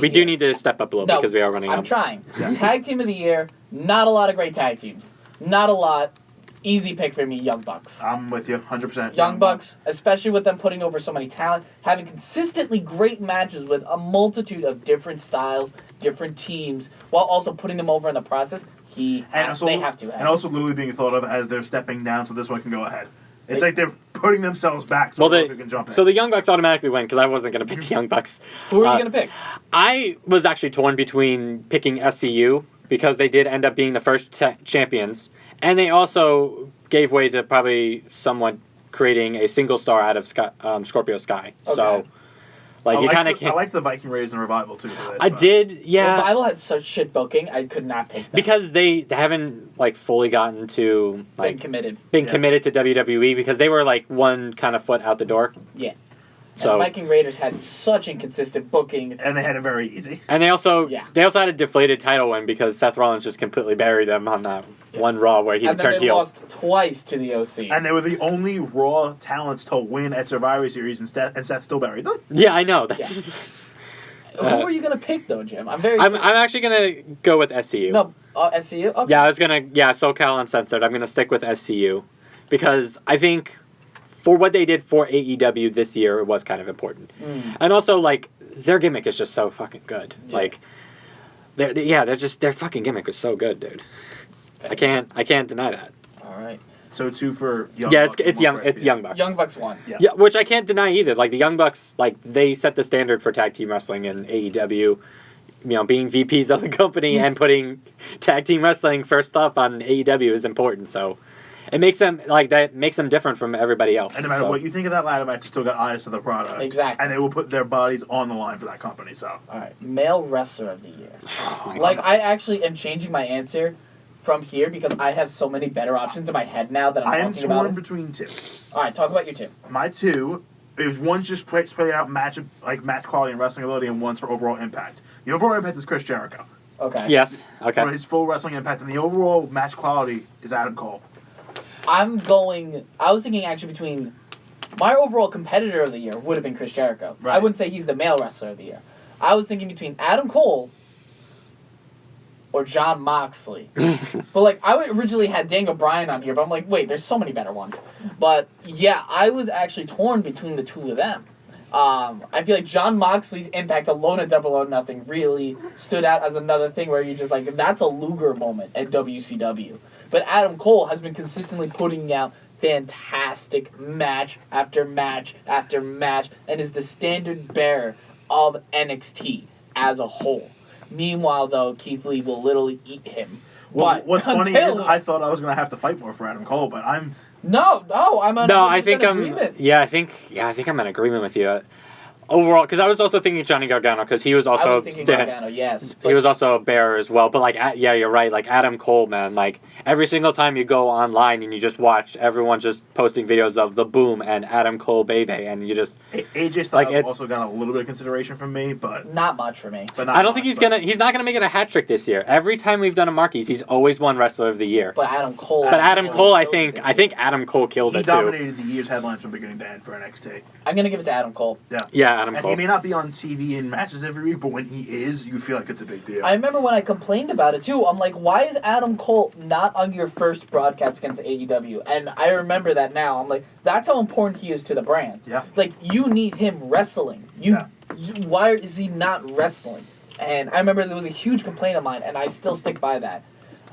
We do need to step up a little bit because we are running out. I'm trying. Tag Team of the Year, not a lot of great tag teams. Not a lot. Easy pick for me, Young Bucks. I'm with you, 100%. Young Bucks, especially with them putting over so many talent, having consistently great matches with a multitude of different styles, different teams, while also putting them over in the process. They have to. And also literally being thought of as they're stepping down so this one can go ahead. It's like they're putting themselves back so they can jump in. So the Young Bucks automatically win because I wasn't going to pick the Young Bucks. Who are you going to pick? I was actually torn between picking SCU because they did end up being the first champions. And they also gave way to probably someone creating a single star out of Scorpio Sky. Okay. So, like, you kind of can't... I liked the Viking Raiders and Revival, too. I did, yeah. Revival had such shit booking, I could not pick them. Because they haven't, like, fully gotten to... like Been committed to WWE because they were, like, one kind of foot out the door. Yeah. So, and the Viking Raiders had such inconsistent booking. And they had it very easy. And they also had a deflated title win because Seth Rollins just completely buried them on that one Raw where he turned heel. And they lost twice to the OC. And they were the only Raw talents to win at Survivor Series, and Seth still buried them. Yeah, I know. That's. Who are you gonna pick though, Jim? I'm actually gonna go with SCU. No, SCU. Okay. Yeah, I was gonna. Yeah, SoCal Uncensored. I'm gonna stick with SCU because I think for what they did for AEW this year, it was kind of important. And also, like, their gimmick is just so fucking good. Yeah. Like, their fucking gimmick is so good, dude. I can't deny that. All right. So 2 for Young Bucks. It's Young Bucks. Young Bucks won. Yeah, which I can't deny either. Like the Young Bucks, like they set the standard for tag team wrestling in AEW. You know, being VPs of the company and putting tag team wrestling first up on AEW is important. So it makes them different from everybody else. And no matter what you think of that ladder match, you still got eyes to the product. Exactly. And they will put their bodies on the line for that company. So. All right, Male Wrestler of the Year. I actually am changing my answer from here because I have so many better options in my head now that I'm talking about. I am torn between 2. All right, talk about your 2. My 2 is one's just played out match quality and wrestling ability, and one's for overall impact. The overall impact is Chris Jericho. Okay. Yes. Okay. For his full wrestling impact, and the overall match quality is Adam Cole. I was thinking actually between my overall competitor of the year would have been Chris Jericho. Right. I wouldn't say he's the male wrestler of the year. I was thinking between Adam Cole or John Moxley. But, like, I originally had Daniel Bryan on here, but I'm like, wait, there's so many better ones. But, yeah, I was actually torn between the 2 of them. I feel like John Moxley's impact alone at Double or Nothing really stood out as another thing where you're just like, that's a Luger moment at WCW. But Adam Cole has been consistently putting out fantastic match after match after match and is the standard bearer of NXT as a whole. Meanwhile, though, Keith Lee will literally eat him. Well, what's funny is I thought I was going to have to fight more for Adam Cole, but I'm... No, I'm on I think agreement. I think I'm in agreement with you. overall, because I was also thinking Johnny Gargano, because he was also I was thinking Gargano, yes. he was also a bearer as well. But like, yeah, you're right. Like Adam Cole, man. Like every single time you go online and you just watch everyone just posting videos of the Boom and Adam Cole baby, and you just AJ Styles also got a little bit of consideration from me, but not much for me. I don't think he's not gonna make it a hat trick this year. Every time we've done a Markies, he's always won Wrestler of the Year. But Adam Cole. I think Adam Cole killed it too. He dominated the year's headlines from beginning to end for NXT. I'm gonna give it to Adam Cole. Yeah, Adam Cole. He may not be on TV in matches every week, but when he is, you feel like it's a big deal. I remember when I complained about it too. I'm like, why is Adam Cole not on your first broadcast against AEW? And I remember that now. I'm like, that's how important he is to the brand. Yeah. Like, you need him wrestling. Why is he not wrestling? And I remember there was a huge complaint of mine, and I still stick by that.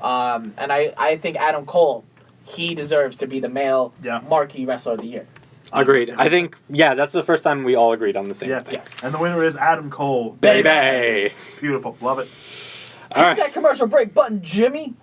And I think Adam Cole, he deserves to be the male marquee wrestler of the year. Agreed. I think, that's the first time we all agreed on the same thing. Yes. And the winner is Adam Cole. Baby! Beautiful. Love it. All right. Hit that commercial break button, Jimmy.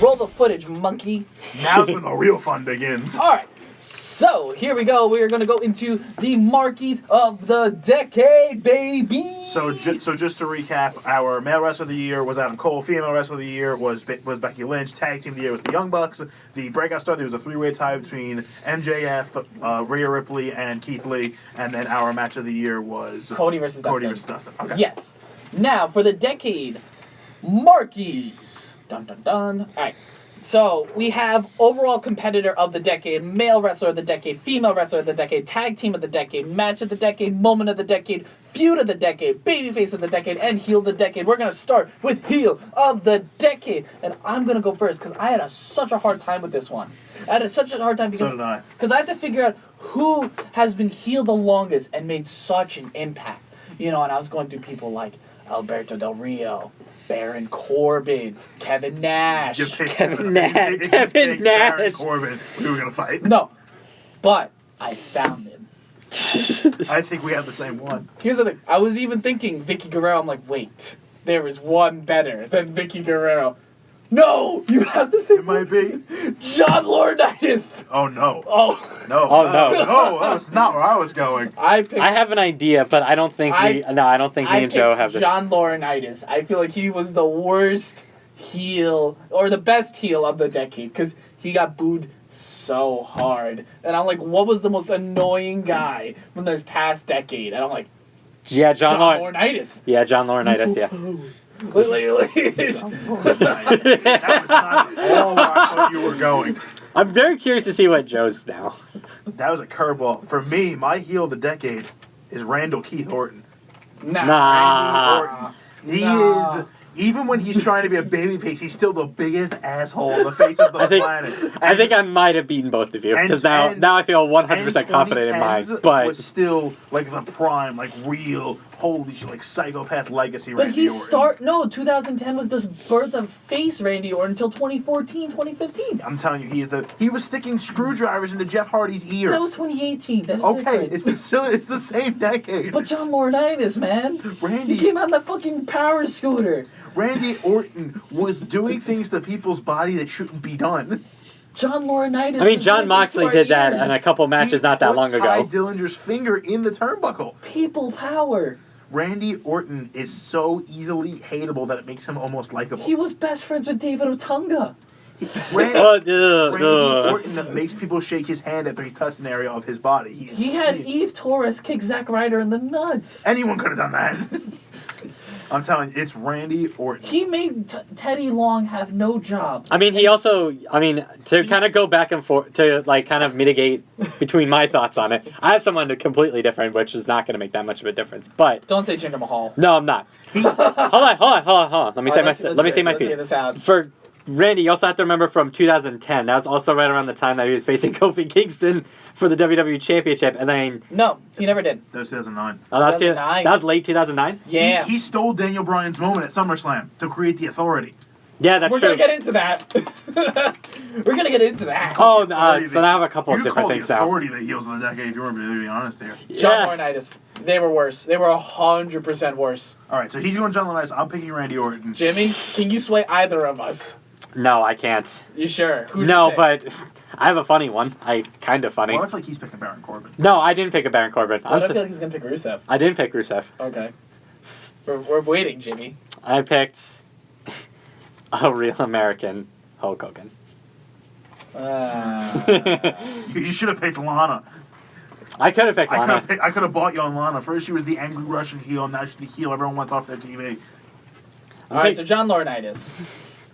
Roll the footage, monkey. Now's when the real fun begins. All right. So, here we go. We are going to go into the Markies of the decade, baby. So just to recap, our male wrestler of the year was Adam Cole. Female wrestler of the year was Becky Lynch. Tag team of the year was the Young Bucks. The breakout star, there was a three-way tie between MJF, Rhea Ripley, and Keith Lee. And then our match of the year was Cody versus Dustin. Okay. Yes. Now, for the decade, Markies. Dun, dun, dun. All right. So, we have overall competitor of the decade, male wrestler of the decade, female wrestler of the decade, tag team of the decade, match of the decade, moment of the decade, feud of the decade, babyface of the decade, and heel of the decade. We're going to start with heel of the decade. And I'm going to go first because I had such a hard time with this one. I had such a hard time because I had to figure out who has been heel the longest and made such an impact. You know, and I was going through people like Alberto Del Rio, Baron Corbin, Kevin Nash. Kevin Nash. Corbin. We were going to fight. No, but I found him. I think we have the same one. Here's the thing. I was even thinking Vicky Guerrero. I'm like, wait, there is one better than Vicky Guerrero. No, you have the same. It might be John Laurinaitis. Oh no. Oh no. Oh no. No, that's not where I was going. I have an idea, but I don't think me and Joe have John Laurinaitis. I feel like he was the worst heel or the best heel of the decade because he got booed so hard. And I'm like, what was the most annoying guy from this past decade? And I'm like, John Laurinaitis. Yeah, John Laurinaitis. Yeah. That was not all where I thought you were going. I'm very curious to see what Joe's now. That was a curveball. For me, my heel of the decade is Randall Keith Orton. Nah. Randy Orton. He is... Even when he's trying to be a babyface, he's still the biggest asshole on the face of the planet. I think I might have beaten both of you because now I feel 100% confident in mine. But was still like the prime, like real, holy shit, like psychopath legacy. But Randy Orton. 2010 was the birth of face Randy Orton until 2014, 2015. I'm telling you, he was sticking screwdrivers into Jeff Hardy's ear. That was 2018. That's okay, it's the same decade. But John Laurinaitis, man, he came out on that fucking power scooter. Randy Orton was doing things to people's body that shouldn't be done. John Laurinaitis. I mean, John Moxley did that in a couple matches not that long ago. Ty Dillinger's finger in the turnbuckle. People power. Randy Orton is so easily hateable that it makes him almost likable. He was best friends with David Otunga. Randy Orton makes people shake his hand after he's touched an area of his body. He had Eve Torres kick Zack Ryder in the nuts. Anyone could have done that. I'm telling you, it's Randy Orton. He made Teddy Long have no job. I mean, he also, to kind of go back and forth, to like kind of mitigate between my thoughts on it, I have someone completely different, which is not going to make that much of a difference. But Don't say Jinder Mahal. no, I'm not. hold on. Let me say my piece. Hear this out. For Randy, you also have to remember from 2010. That was also right around the time that he was facing Kofi Kingston for the WWE Championship, and then No, he never did. That was 2009. that was late 2009. Yeah. He stole Daniel Bryan's moment at SummerSlam to create the Authority. Yeah, that's We're true. gonna get into that. We're gonna get into that. Oh, so I have a couple of different things the now. Authority the heels of the decade, if you want me to be honest here. John Laurinaitis. They were worse. They were 100% worse. All right, so he's going John Laurinaitis. I'm picking Randy Orton. Jimmy, can you sway either of us? No, I can't. You sure? Who's No, your pick? but I have a funny one. Kind of funny. Well, I feel like he's picking Baron Corbin. No, I didn't pick a Baron Corbin. I feel like he's gonna pick Rusev. I didn't pick Rusev. Okay. We're waiting, Jimmy. I picked a real American Hulk Hogan. You should have picked Lana. I could have picked Lana. I could have bought you on Lana. First she was the angry Russian heel, now she's the heel everyone wants off their TV. All right, so John Laurinaitis.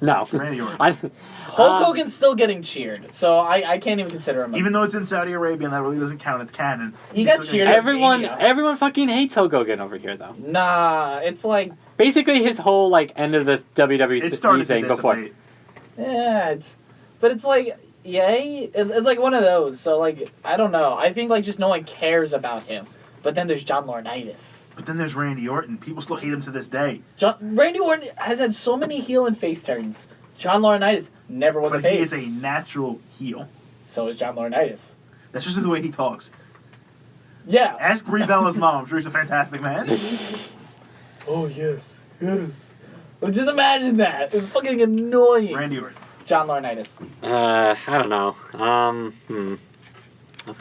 No. Randy Orton. Hulk Hogan's still getting cheered, so I can't even consider him. Even though it's in Saudi Arabia and that really doesn't count, it's canon. He got cheered. Everyone fucking hates Hulk Hogan over here, though. Nah, it's like Basically, his whole like end of the WWE It started thing to before. dissipate. yeah, it's like yay. It's like one of those. So like I don't know. I think like just no one cares about him. But then there's John Laurinaitis. But then there's Randy Orton. People still hate him to this day. Randy Orton has had so many heel and face turns. John Laurinaitis never was a But he face. is a natural heel. So is John Laurinaitis. That's just the way he talks. Yeah. Ask Brie Bella's mom. I'm sure he's a fantastic man. Oh yes. Well, just imagine that. It's fucking annoying. Randy Orton. John Laurinaitis. I don't know.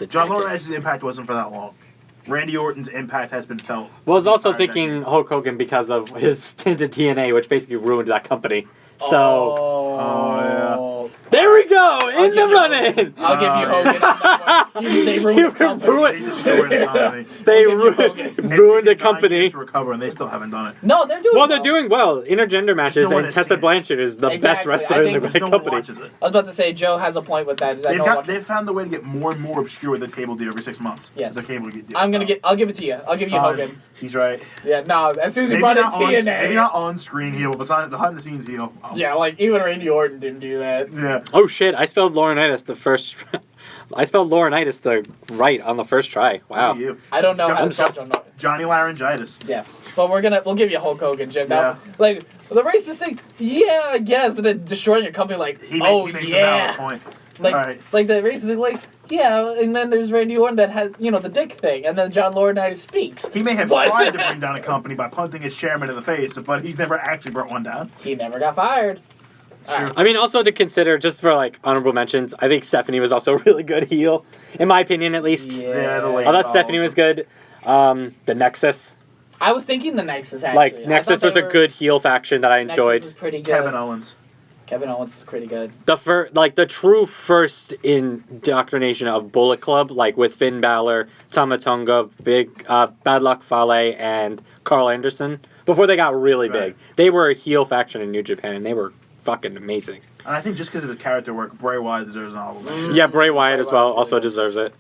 John Laurinaitis' impact wasn't for that long. Randy Orton's impact has been felt. Well, I was also entire thinking decade. Hulk Hogan because of his stint at TNA, which basically ruined that company. So Oh, there we go in the give you running. I'll give you Hogan. They ruined the company. They destroyed the company. They I'll give you Hogan. ruined the It's taken 9 company. years to recover, and they still haven't done it. No, they're doing Well, they're doing well. Intergender matches, no one and has Tessa seen it. Blanchard is the best Exactly. wrestler I in the think Because no one company. watches it. I was about to say, Joe has a point with that. Is that no one watches- They've found a way to get more and more obscure with the cable deal every 6 months. Yes. The cable deal. I'll give it to you. I'll give you Hogan. He's right. Yeah, no, as soon as he Maybe brought in not, maybe not TNA. on screen heel, but behind the scenes heel. Oh. Yeah, like even Randy Orton didn't do that. Yeah. Oh shit! I spelled Laurinaitis the first. I spelled Laurinaitis the right on the first try. Wow. Look at you. I don't know how to John- spell John Laurinaitis. Johnny Laryngitis. Yes, but we'll give you Hulk Hogan, Jim. Yeah. Like the racist thing, yeah, I guess, but then destroying your company, like, He makes a yeah, valid point. like, Alright. like the racist thing, like, yeah, and then there's Randy Orton that has, the dick thing, and then John Laurinaitis speaks. He may have But- tried to bring down a company by punting his chairman in the face, but he's never actually brought one down. He never got fired. Alright. I mean, also to consider, just for like honorable mentions, I think Stephanie was also a really good heel, in my opinion at least. Yeah, the late I thought calls. Stephanie was good. The Nexus, I was thinking the Nexus actually. like I Nexus thought was they a were- good heel faction that I Nexus enjoyed. was pretty good. Kevin Owens. Kevin Owens is pretty good. The true first indoctrination of Bullet Club, like with Finn Balor, Tama Tonga, Bad Luck Fale, and Carl Anderson. Before they got really Right. big, they were a heel faction in New Japan, and they were fucking amazing. And I think just because of his character work, Bray Wyatt deserves an honorable mention. Yeah, Bray Wyatt Bray as well Wyatt, also yeah. deserves it.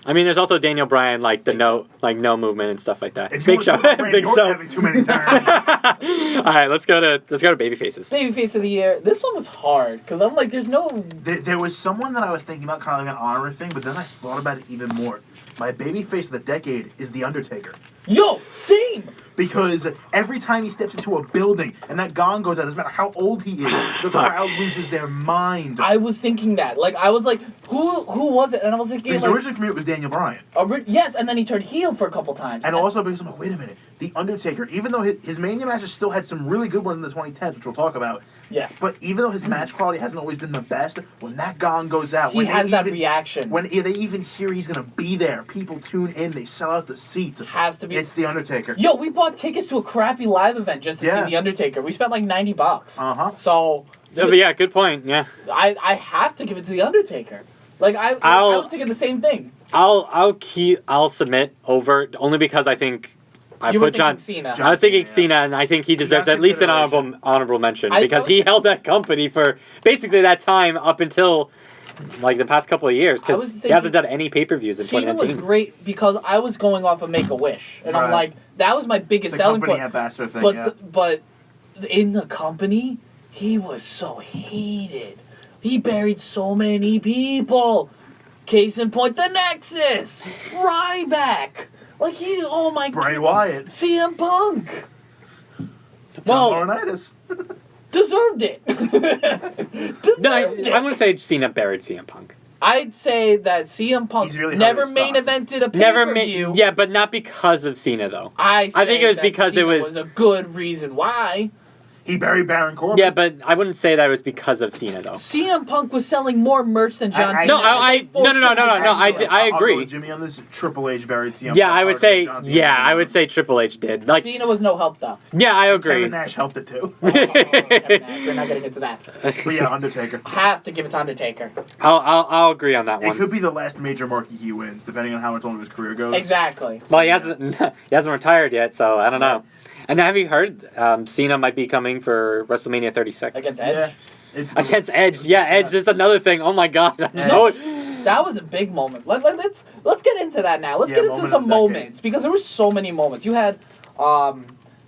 I mean, there's also Daniel Bryan, like the no movement and stuff like that. If you Big want Show, to talk about Big Randy Show. Orton having too many turns. All right, let's go to babyfaces. Babyface of the year. This one was hard because I'm like, there's no. There was someone that I was thinking about, kind of like an honor thing, but then I thought about it even more. My babyface of the decade is The Undertaker. Yo, same. Because every time he steps into a building and that gong goes out, doesn't matter how old he is, the Fuck. crowd loses their mind. I was thinking that. Like, I was like, who was it? And I was thinking, Because like, originally for me it was Daniel Bryan. yes, and then he turned heel for a couple times. And also because I'm like, wait a minute, The Undertaker, even though his Mania matches still had some really good ones in the 2010s, which we'll talk about, yes, but even though his match quality hasn't always been the best, when that gong goes out, he when has they that even, reaction. when they even hear he's going to be there, people tune in, they sell out the seats. Has to be. It's The Undertaker. Yo, we bought tickets to a crappy live event just to Yeah. see The Undertaker. We spent like $90. Uh-huh. So, Yeah, but yeah, good point. Yeah, I have to give it to The Undertaker. Like, I was thinking the same thing. I'll submit over only because I think I You were put John thinking Cena. I was thinking John Cena, Cena, and I think he deserves got at least an consideration. honorable mention I because was- he held that company for basically that time up until like the past couple of years I was because he hasn't thinking done any pay-per-views in Cena was 2019. great because I was going off of Make-A-Wish. And I'm Right. like, that was my biggest The selling company point. ambassador thing, But yeah. but in the company, he was so hated. He buried so many people. Case in point, the Nexus, Ryback. Like oh my Bray god, Wyatt. CM Punk Well, John Laurinaitis. deserved it. Deserved no, it. I'm going to say Cena buried CM Punk. I'd say that CM Punk He's really hurt never his main stock. evented a Never pay-per-view. yeah, but not because of Cena though. I think it was that because it Cena was- a good reason why. He buried Baron Corbin. Yeah, but I wouldn't say that was because of Cena though. CM Punk was selling more merch than John I- Cena. No, I agree. I'll go with Jimmy on this. Triple H buried CM Yeah, Punk I would harder say than John Cena I would did. say Triple H did. Like Cena was no help though. yeah, I agree. Kevin Nash helped it too. Kevin Nash, we're not getting into that. But yeah, Undertaker. Have to give it to Undertaker. I'll agree on that It one. could be the last major marquee he wins, depending on how much longer his career goes. Exactly. Well, he hasn't retired yet, so I don't know. And have you heard Cena might be coming for WrestleMania 36 Against Edge. Yeah. It's Against Edge? Yeah, Edge is another thing. Oh my God, I'm Yeah. so That was a big moment. Let's get into that now. Let's Yeah, get into moment some of the decade. moments because there were so many moments. You had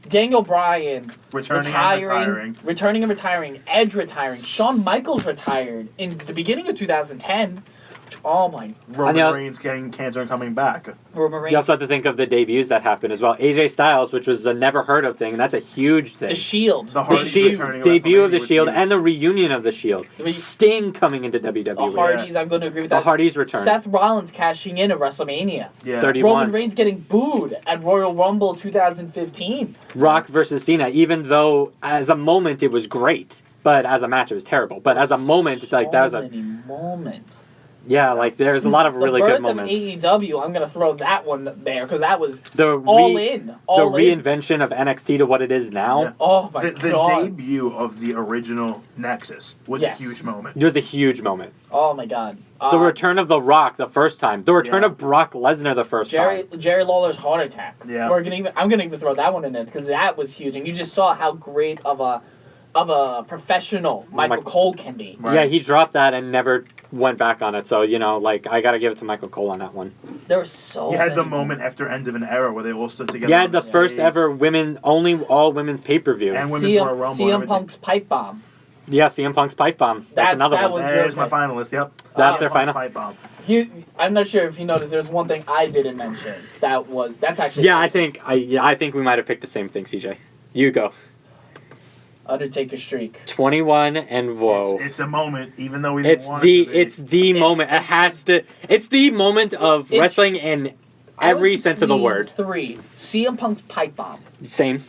Daniel Bryan returning and retiring. Edge retiring, Shawn Michaels retired in the beginning of 2010. Oh my, Roman I know. Reigns getting cancer and coming back. Roman You Reigns, also have to think of the debuts that happened as well. AJ Styles, which was a never heard of thing, and that's a huge thing. the Shield, The The Hardys Shield, returning at debut of the WrestleMania was Shield, huge. and the reunion of the Shield. The re- Sting coming into the WWE. Hardys. I'm going to agree with The that. Hardys return. Seth Rollins cashing in at WrestleMania. Yeah. 31. Roman Reigns getting booed at Royal Rumble 2015. Rock versus Cena, even though as a moment it was great, but as a match it was terrible. But as a moment, like that was so a many moments. yeah, like there's a lot of really the birth good moments. of AEW, I'm gonna throw that one there because that was The all re- in. the All in. reinvention of NXT to what it is now. Yeah. Oh my The god. debut of the original Nexus was Yes. a huge moment. It was a huge moment. Oh my god. The return of The Rock the first time. The return Yeah. of Brock Lesnar the first time. Jerry Lawler's heart attack. Yeah. I'm gonna even throw that one in there because that was huge, and you just saw how great of a professional Michael Mike- Cole can be. Right. Yeah, he dropped that and never went back on it. So, like, I got to give it to Michael Cole on that one. There were so. You had the many moment after end of an era where they all stood together. You on had the stage. first ever all women's pay-per-view. And women's Royal Rumble. and CM everything. Punk's pipe bomb. Yeah, CM Punk's pipe bomb. That's That- another that one. was- There's my finalist. Yep. That's CM their Punk's final. Pipe bomb. I'm not sure if you noticed. There's one thing I didn't mention. That's actually. Yeah, I think we might have picked the same thing, CJ. You go. Undertaker streak. 21 and whoa. It's a moment, even though we didn't It's want the it to be. it's the moment. It has to. It's the moment of It's- wrestling in I was every sense of the between word. Three. CM Punk's pipe bomb. Same.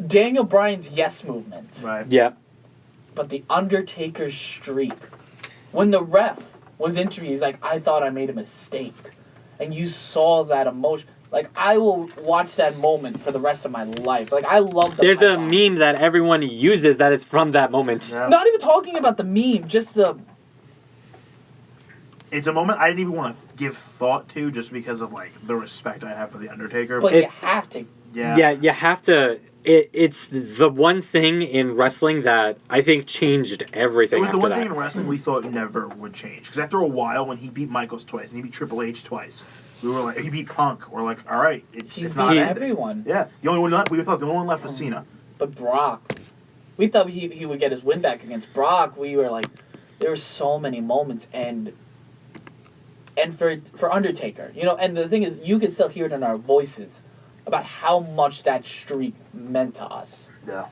Daniel Bryan's yes movement. Right. Yeah. But the Undertaker's streak. When the ref was interviewed, he's like, I thought I made a mistake. And you saw that emotion. Like, I will watch that moment for the rest of my life. Like, I love the There's pipe a bomb. meme that everyone uses that is from that moment. Yeah. Not even talking about the meme, just the... It's a moment I didn't even want to give thought to, just because of like the respect I have for the Undertaker. But you It's- have to. Yeah, you have to. It's the one thing in wrestling that I think changed It everything was the after one that. thing in wrestling we thought never would change. Because after a while, when he beat Michaels twice and he beat Triple H twice, we were like, he beat Punk. We're like, all right, He's it's not beat ending. everyone. Yeah, the only one left. We thought the only one left was Cena. But Brock, we thought he would get his win back against Brock. We were like, there were so many moments, and for Undertaker, and the thing is, you can still hear it in our voices about how much that streak meant to us. Yeah.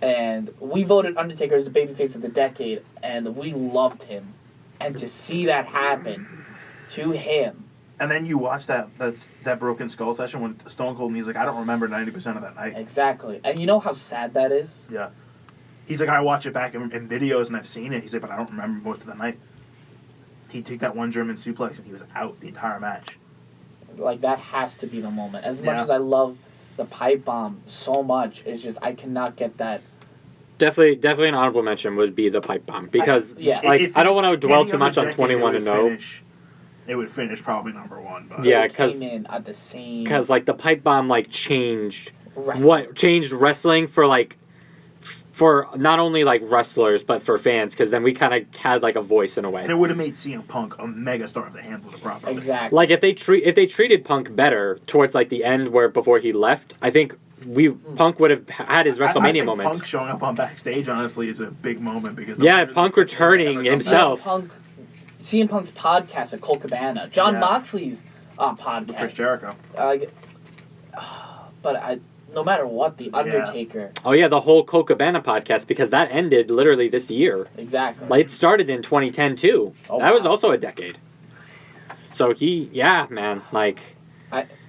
And we voted Undertaker as the babyface of the decade, and we loved him. And to see that happen to him, And then you watch that Broken Skull session when Stone Cold and he's like, I don't remember 90% of that night. exactly. And you know how sad that is? Yeah. He's like, I watch it back in videos and I've seen it. He's like, but I don't remember most of the night. He took that one German suplex and he was out the entire match. Like, that has to be the moment. As much Yeah. as I love the pipe bomb so much, it's just, I cannot get that. Definitely an honorable mention would be the pipe bomb because yeah. like If I don't want to dwell any too much other on decade, 21 it and would 0. finish it would finish probably number 1. But Yeah, It came in at the same. because like the pipe bomb like changed Wrestling. changed wrestling for like for not only like wrestlers but for fans, because then we kind of had like a voice in a way. and it would have made CM Punk a megastar if they handled it properly. Exactly. Like if they treated Punk better towards like the end where before he left, I think Punk would have had his WrestleMania I think moment. Punk showing up on backstage honestly is a big moment because Punk returning himself. CM Punk's podcast at Cole Cabana, John Yeah. Moxley's Chris podcast. Jericho. But no matter what, the Undertaker. Oh yeah, the whole Cole Cabana podcast, because that ended literally this year. Exactly. Like it started in 2010 too. Oh, that was wow. also a decade. So man, like.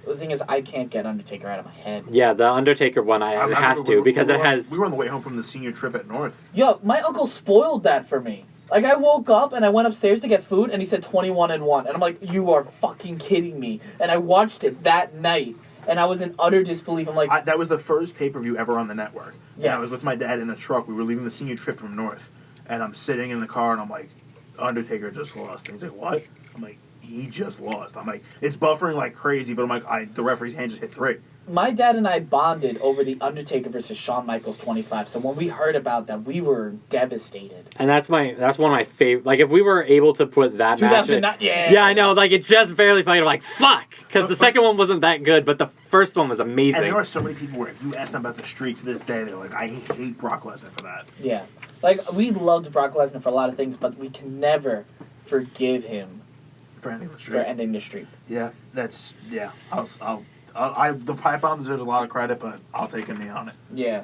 The thing is, I can't get Undertaker out of my head. Yeah, the Undertaker one, it has to, because it has. We were on the way home from the senior trip at North. Yo, my uncle spoiled that for me. Like, I woke up and I went upstairs to get food, and he said 21-1. And I'm like, you are fucking kidding me. And I watched it that night, and I was in utter disbelief. I'm like... that was the first pay-per-view ever on the network. Yes. And I was with my dad in the truck. We were leaving the senior trip from North. And I'm sitting in the car, and I'm like, Undertaker just lost. And he's like, what? I'm like, he just lost. I'm like, it's buffering like crazy, but I'm like, the referee's hand just hit 3. My dad and I bonded over the Undertaker versus Shawn Michaels 25. So when we heard about that, we were devastated. And that's one of my favorite. Like, if we were able to put that match... 2009, yeah. Yeah, I know. Like, it just barely fucking... I'm like, fuck! Because the second one wasn't that good, but the first one was amazing. And there are so many people where if you ask them about the streak to this day, they're like, I hate Brock Lesnar for that. Yeah. Like, we loved Brock Lesnar for a lot of things, but we can never forgive him For ending the streak. for ending the streak. Yeah, that's... Yeah, the pipe bomb deserves a lot of credit, but I'll take a knee on it. Yeah.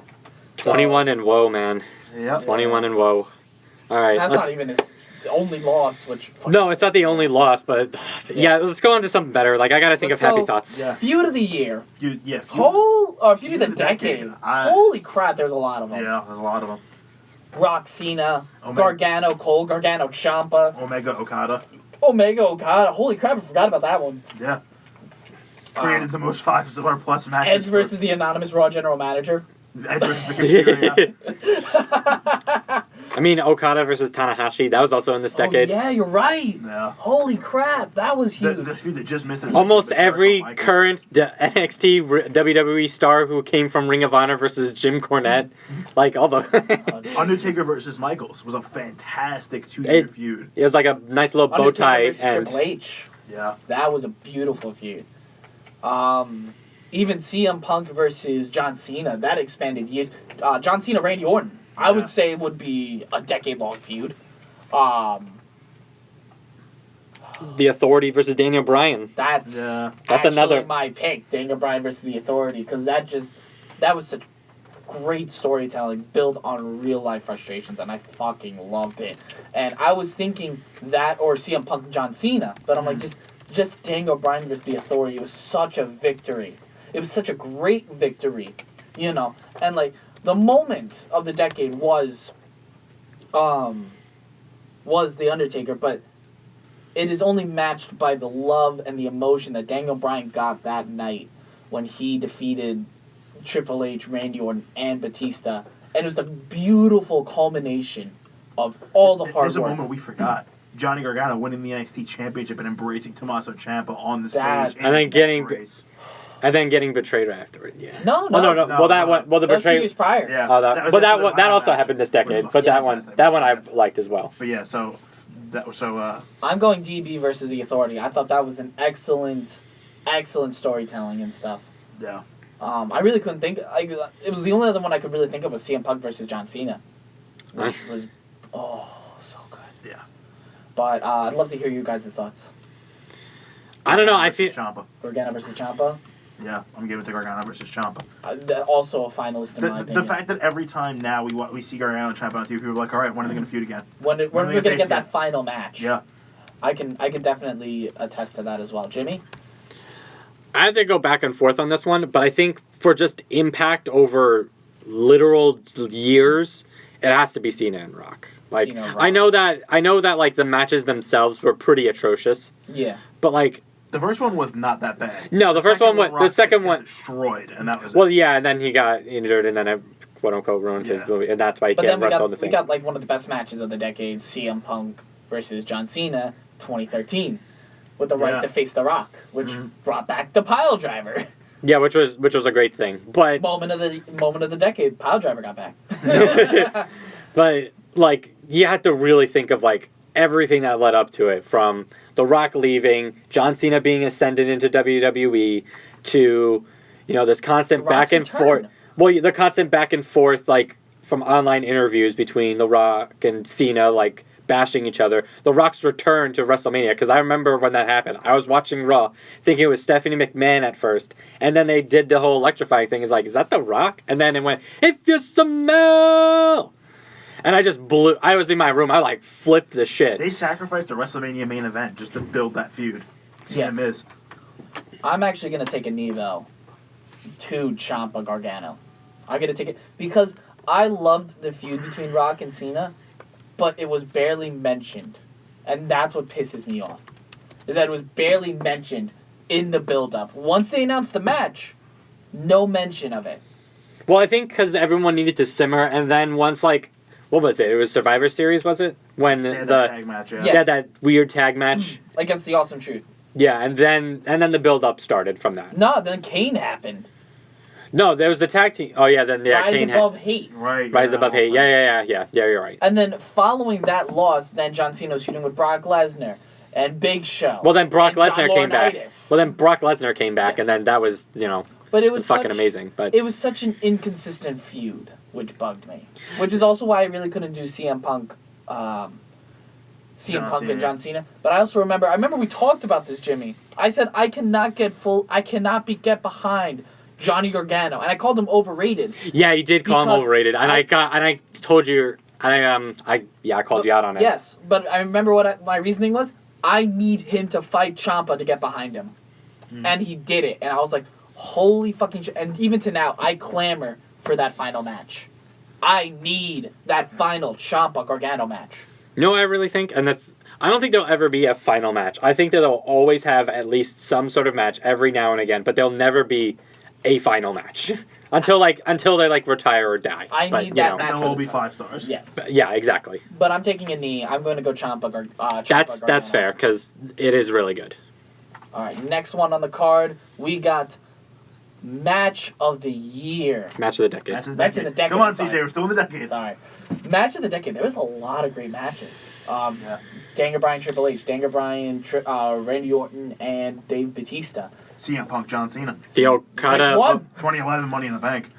21 and woe, man. Yep. 21 and woe. All right. That's not even his only loss, which... No, it's not the only loss, but... Yeah, let's go on to something better. Like, I gotta think Let's of happy go. thoughts. Yeah. Feud of the year. Feud Feud of the decade. I- Holy crap, there's a lot of them. Yeah, there's a lot of them. Rock Cena, Omega. Gargano Cole, Gargano Ciampa, Omega Okada. Omega Okada. Holy crap, I forgot about that one. Yeah. Created the most 5-star plus matches. Edge versus the anonymous Raw general manager. Edge versus the computer, yeah. I mean, Okada versus Tanahashi, that was also in this decade. Oh, yeah, you're right. Yeah. Holy crap, that was huge. The feud that just missed this. Almost the every Jericho Michaels. current NXT WWE star who came from Ring of Honor versus Jim Cornette, like all the... Undertaker versus Michaels was a fantastic 2-year feud. It was like a nice little bow Undertaker tie versus and... Triple H. Yeah. That was a beautiful feud. Even CM Punk versus John Cena, that expanded years. John Cena, Randy Orton, I would say would be a decade-long feud. The Authority versus Daniel Bryan. That's That's another... my pick, Daniel Bryan versus the Authority, because that was such great storytelling built on real-life frustrations, and I fucking loved it. And I was thinking that or CM Punk and John Cena, but I'm like, just Daniel Bryan versus the Authority. It was such a victory. It was such a great victory, you know. And like the moment of the decade was the Undertaker, but it is only matched by the love and the emotion that Daniel Bryan got that night when he defeated Triple H, Randy Orton, and Batista. And it was the beautiful culmination of all the hard There's a work. moment we forgot. Johnny Gargano winning the NXT Championship and embracing Tommaso Ciampa on the That- stage. And then getting- embrace. And then getting betrayed afterward, yeah. No. No. Well, that one... Well, the That was 2 betrayal... years prior. Yeah. Oh, was but after the that final also match, happened this which decade. was- But yeah, that one I liked as well. But yeah, so I'm going DB versus the Authority. I thought that was an excellent storytelling and stuff. yeah. I really couldn't think. It was the only other one I could really think of was CM Punk versus John Cena, which was so good. Yeah. But I'd love to hear you guys' thoughts. I don't know, I feel... Ciampa. Gargano versus Ciampa. Yeah, I'm giving it to Gargano versus Ciampa. Also a finalist in my The opinion. fact that every time now we see Gargano and Ciampa on TV, people are like, all right, when are they going to feud again? when are when we they gonna face get that again? final match? Yeah. I can definitely attest to that as well. Jimmy. I had to go back and forth on this one, but I think for just impact over literal years, it has to be Cena and Rock. Like Cena and Rock. I know that like the matches themselves were pretty atrocious, Yeah. but like The first one was not that bad. No, the first second one Rock the second got one destroyed, and that was well, it. yeah, and then he got injured, and then I quote unquote ruined his Yeah. movie, and that's why he But can't then wrestle in the we thing. got like one of the best matches of the decade, CM Punk versus John Cena, 2013. with the right to face The Rock, which brought back the pile driver. Yeah, which was a great thing. But moment of the decade, pile driver got back. but like you had to really think of like everything that led up to it, from The Rock leaving, John Cena being ascended into WWE, to this constant back and forth. Well, the constant back and forth, like from online interviews between The Rock and Cena, like bashing each other. The Rock's return to WrestleMania, because I remember when that happened. I was watching Raw, thinking it was Stephanie McMahon at first, and then they did the whole electrifying thing. It's like, is that The Rock? And then it went, if you smell. And I just blew. I was in my room. I like flipped the shit. They sacrificed the WrestleMania main event just to build that feud. Cena Miz. I'm actually gonna take a knee though to Ciampa Gargano. I'm gonna take it because I loved the feud between Rock and Cena, but it was barely mentioned, and that's what pisses me off. Is that it was barely mentioned in the build-up. Once they announced the match, no mention of it. Well, I think because everyone needed to simmer, and then once like. What was it? It was Survivor Series, was it? When the tag match, that weird tag match against the Awesome Truth. Yeah, and then the build up started from that. No, then Kane happened. No, there was the tag team. Oh yeah, then Rise Kane above hate. Right. Rise above hate. Yeah. You're right. And then following that loss, then John Cena was feuding with Brock Lesnar and Big Show. Well, then Brock Lesnar came back. Yes. And then that was But it was fucking amazing. But it was such an inconsistent feud, which bugged me. Which is also why I really couldn't do CM Punk and John Cena. But I also remember we talked about this, Jimmy. I said I cannot get behind Johnny Gargano, and I called him overrated. Yeah, you did call him overrated, and I told you, I called you out on it. Yes, but I remember what my reasoning was. I need him to fight Ciampa to get behind him, and he did it, and I was like, holy fucking shit! And even to now, I clamor for that final match. I need that final Ciampa Gargano match. No, I really think, and I don't think there'll ever be a final match. I think that they'll always have at least some sort of match every now and again, but there'll never be a final match until they retire or die. I need that match. And it'll all be 5 stars. Yes. Yeah, exactly. But I'm taking a knee. I'm going to go Ciampa Gargano. That's fair, because it is really good. All right, next one on the card, we got Match of the Year. Match of the decade. Match of the decade. Come on, CJ, we're still in the decade. Sorry. Match of the decade. There was a lot of great matches. Daniel Bryan, Triple H, Daniel Bryan, Randy Orton, and Dave Bautista. CM Punk, John Cena. The Okada. 2011 Money in the Bank.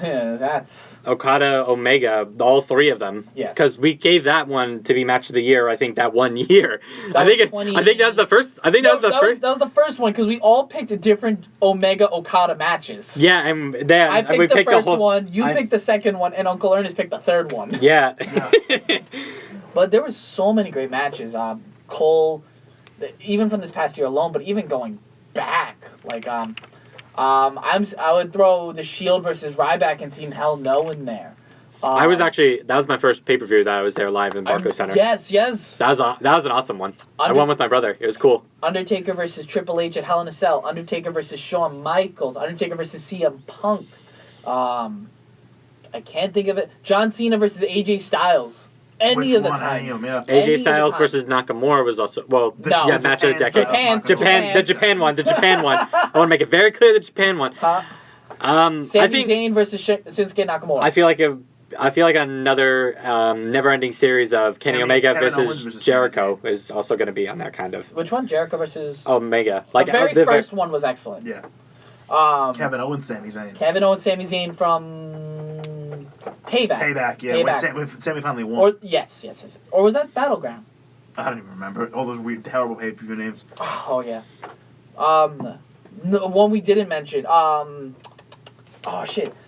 That's Okada, Omega, all 3 of them. Yes. Because we gave that one to be Match of the Year. I think that one year. I think that was the first. That was the first one because we all picked different Omega Okada matches. Yeah, and then I picked the first one. You picked the second one, and Uncle Ernest picked the third one. Yeah. But there was so many great matches. Cole, even from this past year alone, but even going back, like I would throw the Shield versus Ryback and Team Hell No in there. That was my first pay-per-view that I was there live in Barclays Center. Yes. That was an awesome one. I went with my brother. It was cool. Undertaker versus Triple H at Hell in a Cell. Undertaker versus Shawn Michaels. Undertaker versus CM Punk. I can't think of it. John Cena versus AJ Styles. Any of the times. AJ Styles versus Nakamura was also match of the decade. The Japan one. I want to make it very clear the Japan one. Sami Zayn versus Shinsuke Nakamura. I feel like another never-ending series of Kenny Omega versus Jericho is also going to be on that kind of. Which one? Jericho versus Omega. The first one was excellent. Yeah. Kevin Owens, Sami Zayn from Payback. Yeah. When Sami finally won. Yes. Or was that Battleground? I don't even remember all those weird, terrible pay-per-view names. Oh yeah. One we didn't mention.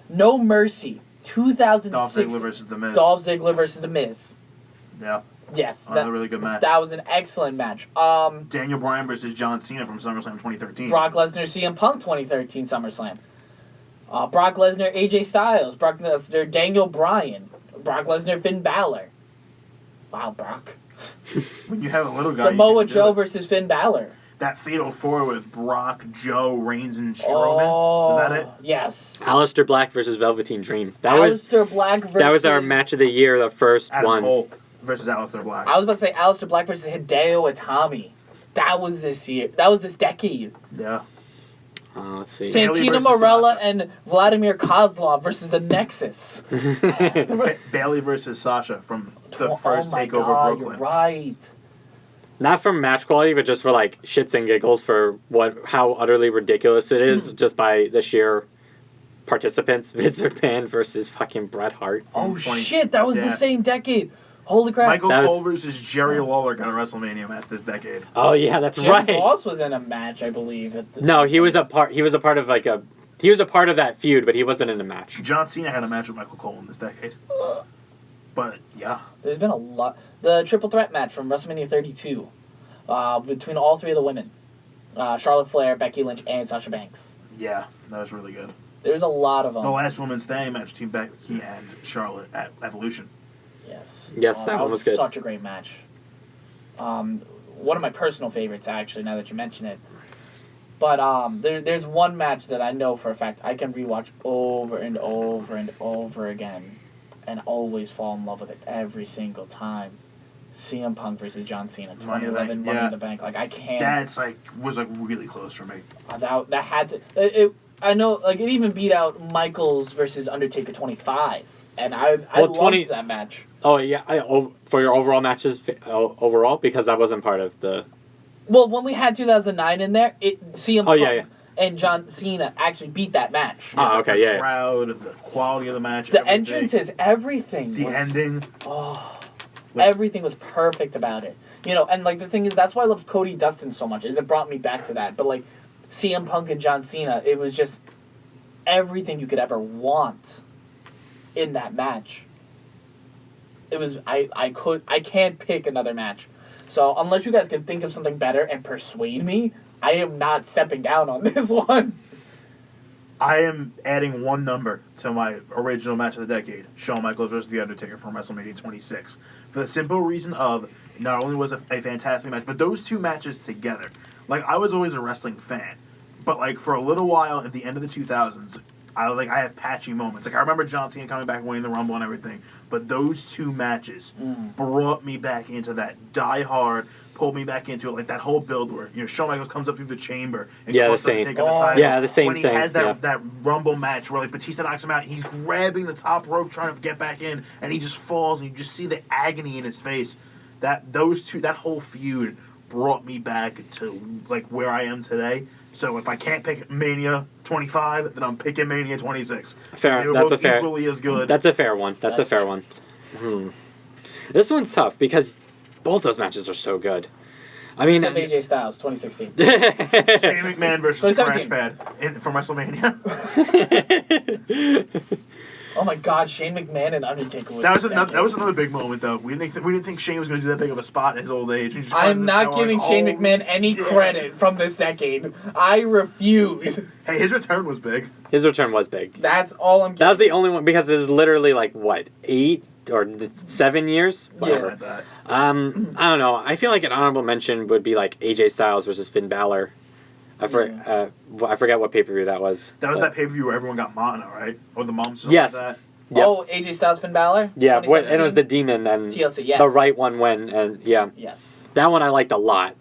No Mercy. 2006. Dolph Ziggler versus The Miz. Dolph Ziggler versus The Miz. Yeah. Yes. Another really good match. That was an excellent match. Daniel Bryan versus John Cena from SummerSlam 2013. Brock Lesnar, CM Punk 2013 SummerSlam. Brock Lesnar, AJ Styles. Brock Lesnar, Daniel Bryan. Brock Lesnar, Finn Balor. Wow, Brock. When you have a little guy. Samoa Joe versus Finn Balor. That Fatal 4 with Brock, Joe, Reigns, and Strowman. Is that it? Yes. Aleister Black versus Velveteen Dream. That was our match of the year, the first Adam one. Cole versus Aleister Black. I was about to say Aleister Black versus Hideo Itami. That was this year. That was this decade. Yeah. Let's see. Bayley Santina versus Morella Sasha. and Vladimir Kozlov versus the Nexus. Bailey versus Sasha from the first oh my takeover God, Brooklyn. You're right. Not for match quality, but just for like shits and giggles for how utterly ridiculous it is, just by the sheer participants. Vince McMahon versus fucking Bret Hart. Oh 20 shit, that was the yeah. same decade. Holy crap. Michael That was- Cole versus Jerry Lawler got a WrestleMania match this decade. Oh yeah, that's Jim right. Ross was in a match, I believe. At the No, he was a part. He was a part of like a. He was a part of that feud, but he wasn't in the match. John Cena had a match with Michael Cole in this decade. But yeah, There's been a lot. The triple threat match from WrestleMania 32 between all three of the women. Charlotte Flair, Becky Lynch, and Sasha Banks. yeah, that was really good. There's a lot of them. The last women's standing match between Becky and Charlotte at Evolution. Yes. Yes, that one was good. Such a great match. One of my personal favorites, actually, now that you mention it. But there's one match that I know for a fact I can rewatch over and over and over again and always fall in love with it every single time. CM Punk versus John Cena, 2011 Money in the Bank. Like, I can't... That's was really close for me. That had to... I know, like, it even beat out Michaels versus Undertaker 25. And I loved 20 that match. Oh yeah, for your overall matches overall, because I wasn't part of the. Well, when we had 2009 in there, CM Punk yeah. and John Cena actually beat that match. Oh, okay, yeah. The crowd, the quality of the match, The everything. entrances, everything. The ending. Oh, everything was perfect about it. You know, and like the thing is, that's why I loved Cody Dustin so much. Is it brought me back to that. But like CM Punk and John Cena, it was just everything you could ever want in that match. It was I can't pick another match. So unless you guys can think of something better and persuade me, I am not stepping down on this one. I am adding one number to my original match of the decade, Shawn Michaels versus The Undertaker from WrestleMania 26. For the simple reason of, not only was it a fantastic match, but those two matches together. Like, I was always a wrestling fan, but like for a little while at the end of the 2000s, I have patchy moments. Like, I remember John Cena coming back, winning the Rumble and everything, but those two matches brought me back into that die-hard, pulled me back into it, like that whole build where, you know, Shawn Michaels comes up through the chamber and Yeah, goes the up to same. take up the title. Yeah, the same when thing, he has yeah. that Rumble match where like Batista knocks him out, and he's grabbing the top rope trying to get back in, and he just falls, and you just see the agony in his face. That whole feud brought me back to like where I am today. So if I can't pick Mania 25, then I'm picking Mania 26. Fair. They were That's both a fair. equally as good. That's a fair one. That's a fair one. This one's tough because both those matches are so good. I mean, Except AJ Styles, 2016. Shane McMahon versus Crash 2017. Pad from WrestleMania. Oh my God, Shane McMahon and Undertaker was That was another big moment though. We didn't think Shane was going to do that big of a spot in his old age. He just I am comes to not show, giving like, Shane oh, McMahon any yeah. credit from this decade. I refuse. Hey, his return was big. his return was big. That's all I'm That was giving. the only one because it was literally like what 8 or 7 years. Whatever. Like that. I don't know. I feel like an honorable mention would be like AJ Styles versus Finn Balor. I forget what pay-per-view that was. That was but- that pay-per-view where everyone got mono, right? Or the moms. Yes. Like that. Yep. Oh, AJ Styles, Finn Balor? Yeah, and it was 2017? the Demon and TLC, yes. the right one win, and yeah, Yes. that one I liked a lot.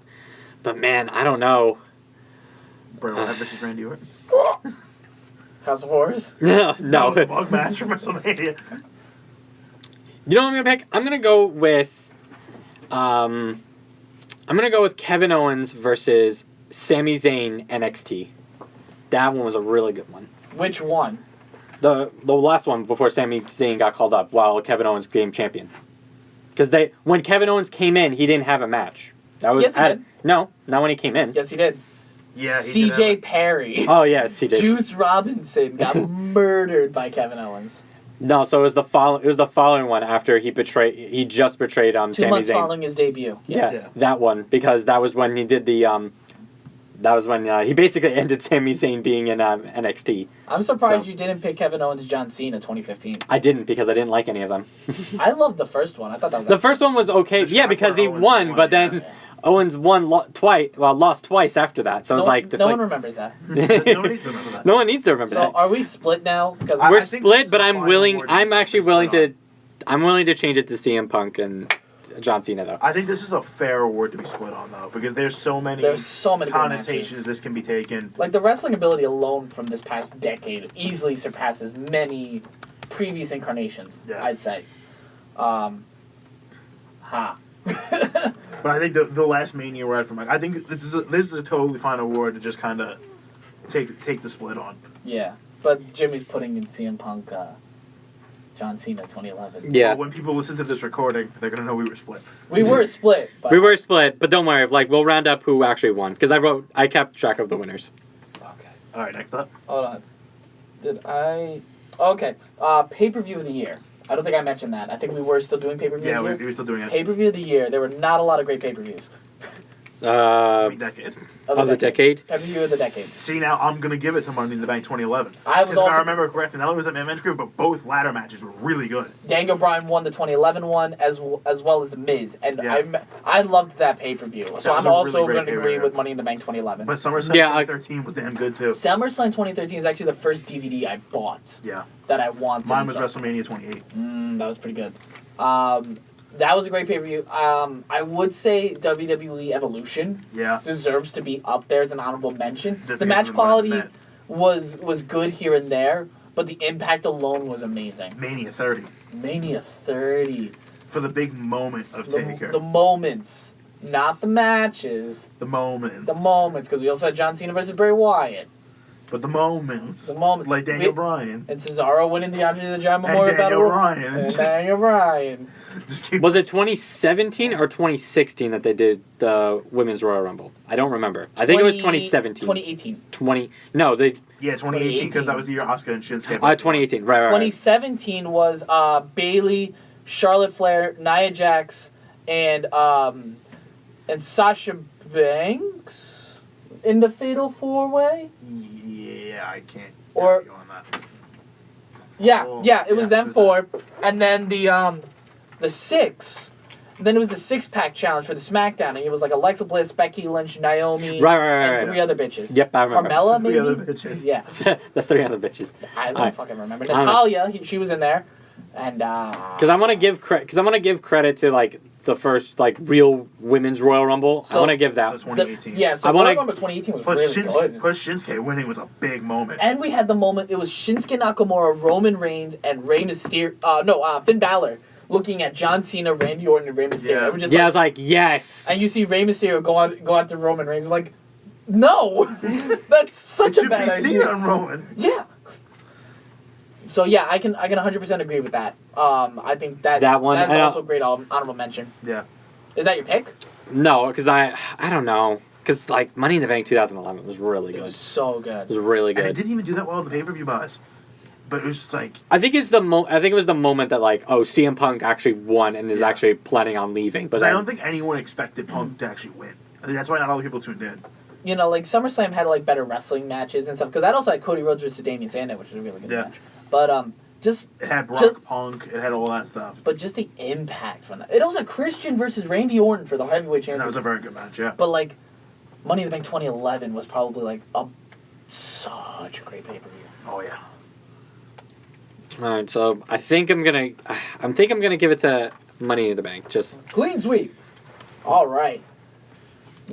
But man, I don't know. Bray Wyatt versus Randy Orton. House of Horrors? No. The bug match from WrestleMania. You know what I'm gonna pick? I'm gonna go with Kevin Owens versus Sami Zayn NXT. That one was a really good one. Which one? The last one before Sami Zayn got called up while Kevin Owens became champion. Because when Kevin Owens came in, he didn't have a match. That was Yes, he did. No, not when he came in. Yes, he did. Yeah. he did CJ have Perry. Oh yeah, CJ. Juice Robinson got murdered by Kevin Owens. No, so it was the following one after he just betrayed 2 Sami months Zayn. following his debut. Yes. Yeah, that one because that was when he did the that was when he basically ended Sami Zayn being in NXT. I'm surprised So- you didn't pick Kevin Owens John Cena 2015. I didn't because I didn't like any of them. I loved the first one. I thought that was The first one was okay, The yeah, shot because where he Owens won, won, but yeah. then Owens won lost twice after that. So no, it's like no one remembers that. No one needs to remember that. no one needs to remember So that. are we split now? Because We're I think split, this but is I'm the willing. final I'm word actually we willing split to. I'm willing to change it to CM Punk and John Cena though. I think this is a fair award to be split on though, because there's so many great connotations matches. this can be taken. Like the wrestling ability alone from this past decade easily surpasses many previous incarnations. Yeah. I'd say. But I think the last Mania ride from I think this is a totally fine award to just kind of take the split on. Yeah, but Jimmy's putting in CM Punk, John Cena 2011. Yeah. But when people listen to this recording, they're gonna know we were split. We were split. But We were split, but don't worry. Like we'll round up who actually won because I kept track of the winners. Okay. All right, next up. Hold on. Did I? Okay. Pay-per-view of the year. I don't think I mentioned that. I think we were still doing pay-per-view Yeah, of the we year. were still doing it. Pay-per-view of the year. There were not a lot of great pay-per-views. Decade. Of the decade. Pay-per-view of the decade. See, now I'm gonna give it to Money in the Bank 2011. I was Because if also I remember correctly, not only was that man group, but both ladder matches were really good. Daniel Bryan won the 2011 one as well as the Miz, and Yeah. I loved that pay-per-view. So was I'm a also really great going to agree pay-per-view. with Money in the Bank 2011. But SummerSlam Yeah, 2013 was damn good too. SummerSlam 2013 is actually the first DVD I bought Yeah. that I wanted. Mine was so- WrestleMania 28. That was pretty good. That was a great pay-per-view. I would say WWE Evolution Yeah. deserves to be up there as an honorable mention. Just The because match of the quality match. was good here and there, but the impact alone was amazing. Mania 30. Mania 30. For the big moment of Taker. The moments, not the matches. The moments. The moments, because we also had John Cena versus Bray Wyatt. But the moments. The moment. Like Daniel Bryan. And Cesaro winning the Andre the Giant Memorial Daniel Battle. Bryan. And Daniel Bryan. Just keep Was it 2017 or 2016 that they did the Women's Royal Rumble? I don't remember. I think it was 2017. 2018. No, they. Yeah, 2018, because that was the year Asuka and Shinsuke. 2018. Right. 2017 was Bayley, Charlotte Flair, Nia Jax, and Sasha Banks in the Fatal 4-Way. Yeah, I can't. Or- argue on that. Yeah, Oh, it was yeah, them it was four, and then the six. Then it was the six-pack challenge for the SmackDown, and it was like Alexa Bliss, Becky Lynch, Naomi, Right. and three other bitches. Yep, I remember. Carmella, Three maybe. other bitches. Yeah, The three other bitches. I don't Alright. fucking remember. I don't know. Natalia, she was in there, and Because I want to give credit to like the first like real Women's Royal Rumble. I So- want to give that. So 2018. So I wanna- Royal Rumble 2018 was Plus, really good. Shinsuke winning was a big moment. And we had the moment, it was Shinsuke Nakamura, Roman Reigns, and Rey Mysterio, Finn Balor looking at John Cena, Randy Orton, and Rey Mysterio. Yeah. It was just Yeah, I like, was like, yes. and you see Rey Mysterio go out to Roman Reigns, like, no! That's It such a should bad be idea. Cena and Roman. Yeah. So yeah, I can 100% agree with that. I think That one, that's I don't- also a great honorable mention. Yeah. Is that your pick? No, because I don't know. Because like Money in the Bank 2011 was really It good. was so It good. was really And it good. didn't even do that well in the pay-per-view buys. But it was just like, I think it's I think it was the moment that like CM Punk actually won and is Yeah. actually planning on leaving. But because I then, don't think anyone expected Punk to actually win. I think that's why not all the people tuned in. You know, like SummerSlam had like better wrestling matches and stuff, because that also had Cody Rhodes versus Damian Sandow, which was a really good Yeah. match. But just It had Brock Just- Punk. It had all that stuff. But just the impact from that. It also had Christian versus Randy Orton for the heavyweight And that was championship. a very good match, yeah. But like, Money in the Bank 2011 was probably like such a great pay per view. Oh, yeah. all right. So I think I'm gonna give it to Money in the Bank. Just Clean sweep. All right.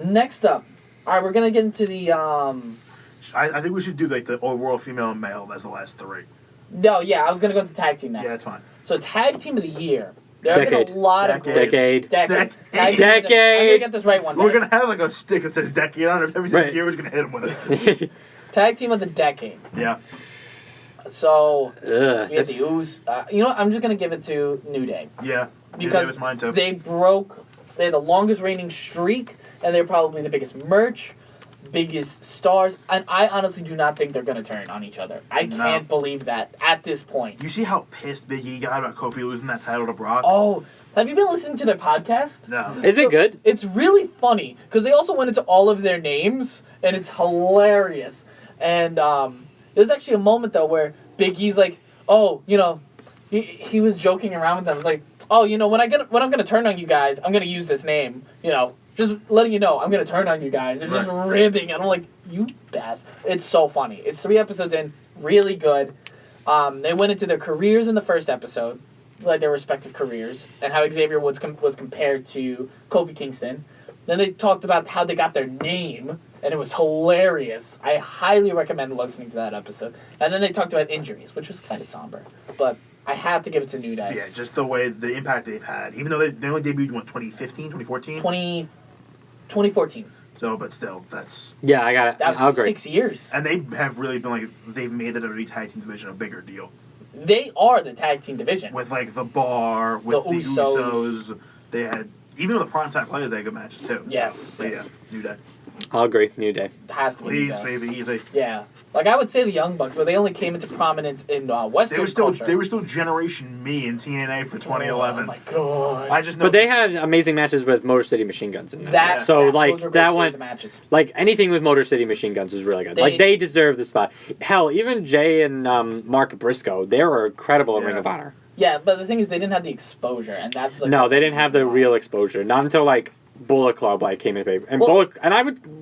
Next up, all right, we're gonna get into the I think we should do like the overall female and male as the last three. No, yeah, I was gonna go to tag team next. Yeah, that's fine. So tag team of the year. There have Decade. been a lot of Decade. great Decade. Decade. Decade. Tag team of the- I'm gonna get this right one day. We're going to have like a stick that says decade on it. Every single Right. year we're going to hit him with it. Tag team of the decade. Yeah. So Ugh, we had that's- the Ooze. You know what? I'm just gonna give it to New Day Yeah. because that was mine too. they had the longest reigning streak, and they're probably the biggest merch, biggest stars, and I honestly do not think they're gonna turn on each other. I No. can't believe that at this point. You see how pissed Big E got about Kofi losing that title to Brock? Oh, have you been listening to their podcast? No. Is it good? It's really funny because they also went into all of their names, and it's hilarious. And there's actually a moment though where Big E's like, "Oh, you know," he was joking around with them. It's like, "Oh, you know, when I'm gonna turn on you guys, I'm gonna use this name. You know, just letting you know, I'm gonna turn on you guys." And just ribbing, and I'm like, "You bastard!" It's so funny. It's 3 episodes in, really good. They went into their careers in the first episode. like their respective careers and how Xavier Woods was compared to Kofi Kingston. Then they talked about how they got their name, and it was hilarious. I highly recommend listening to that episode. And then they talked about injuries, which was kind of somber. But I had to give it to New Day. Yeah, just the way, the impact they've had. Even though they only debuted, 2015, 2014? 2014. So, but still, that's... Yeah, I got it. That was I'll agree. 6 years. And they have really been, like, they've made the WWE Tag Team Division a bigger deal. They are the tag team division. With, like, the Bar, with the Usos. Usos. They had... Even with the primetime players, they had good matches, too. Yes. So, yes. yeah, New Day. I'll agree. New Day. It has to be New Please, Day. baby, easy. Yeah. Like, I would say the Young Bucks, but they only came into prominence in Western culture. They were still Generation Me in TNA for 2011. Oh, my God. I just know... But they had amazing matches with Motor City Machine Guns in That, So, those like, were that good one... series of matches. Like, anything with Motor City Machine Guns is really good. They deserve the spot. Hell, even Jay and Mark Briscoe, they were incredible in Ring of Honor. Yeah, but the thing is, they didn't have the exposure, and that's like... No, they didn't have the real exposure. Not until, like, Bullet Club, like, came into paper. And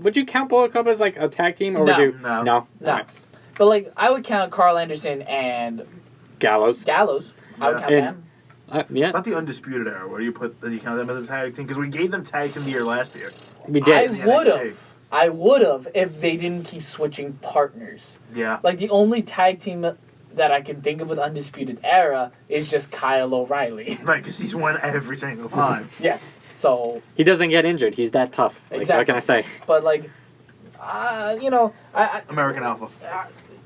would you count Bullet Club as, like, a tag team? Or No. would you... No. No? No. Alright. But, like, I would count Carl Anderson and Gallows. I would count And- them. Yeah, About the Undisputed Era, where do you count them as a tag team? Because we gave them tag team the year last year. we did. I would have if they didn't keep switching partners. Yeah. Like, the only tag team that I can think of with Undisputed Era is just Kyle O'Reilly. Right, because he's won every single time. Yes. So, He doesn't get injured. He's that tough. Like, Exactly. what can I say? but, like, you know, I American Alpha.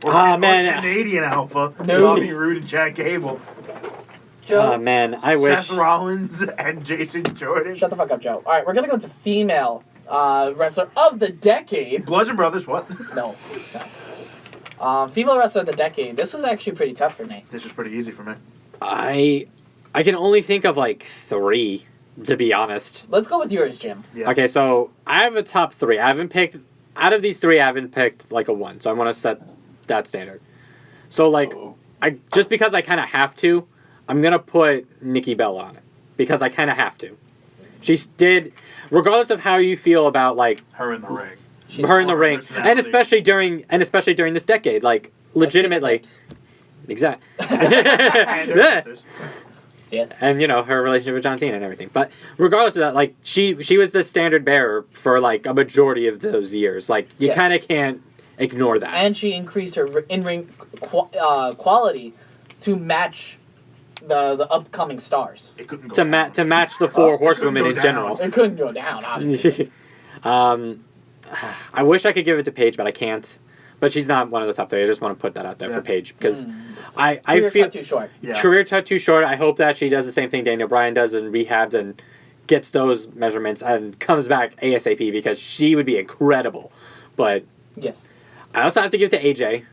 Oh, man. Or Canadian Alpha. No. Bobby Roode and Chad Gable. Joe, Oh, man. I wish... Seth Rollins and Jason Jordan. shut the fuck up, Joe. All right, we're going to go into female wrestler of the decade. Bludgeon Brothers, what? No. Female wrestler of the decade. This was actually pretty tough for me. This is pretty easy for me. I can only think of, like, 3, to be honest. Let's go with yours, Jim. Yeah. Okay, so I have a top 3. I haven't picked... Out of these 3, I haven't picked, like, a 1. So I want to set that standard. So, like, just because I kind of have to, I'm going to put Nikki Bella on it. Because I kind of have to. She did... Regardless of how you feel about, like... Her in the ring. her in the ring, personality. and especially during this decade, like legitimately, exactly. And her sisters. Yes. And you know her relationship with John Cena and everything. But regardless of that, like she was the standard bearer for like a majority of those years. Like you Yeah. kind of can't ignore that. And she increased her in-ring quality to match the upcoming stars. It couldn't go to down. to match the 4 it horsewomen couldn't in go general. It couldn't go down, obviously. I wish I could give it to Paige, but I can't. But she's not one of the top 3. I just want to put that out there Yeah. for Paige because I Career feel cut too short. Yeah. career cut too short. I hope that she does the same thing Daniel Bryan does and rehabs and gets those measurements and comes back ASAP because she would be incredible. But Yes. I also have to give it to AJ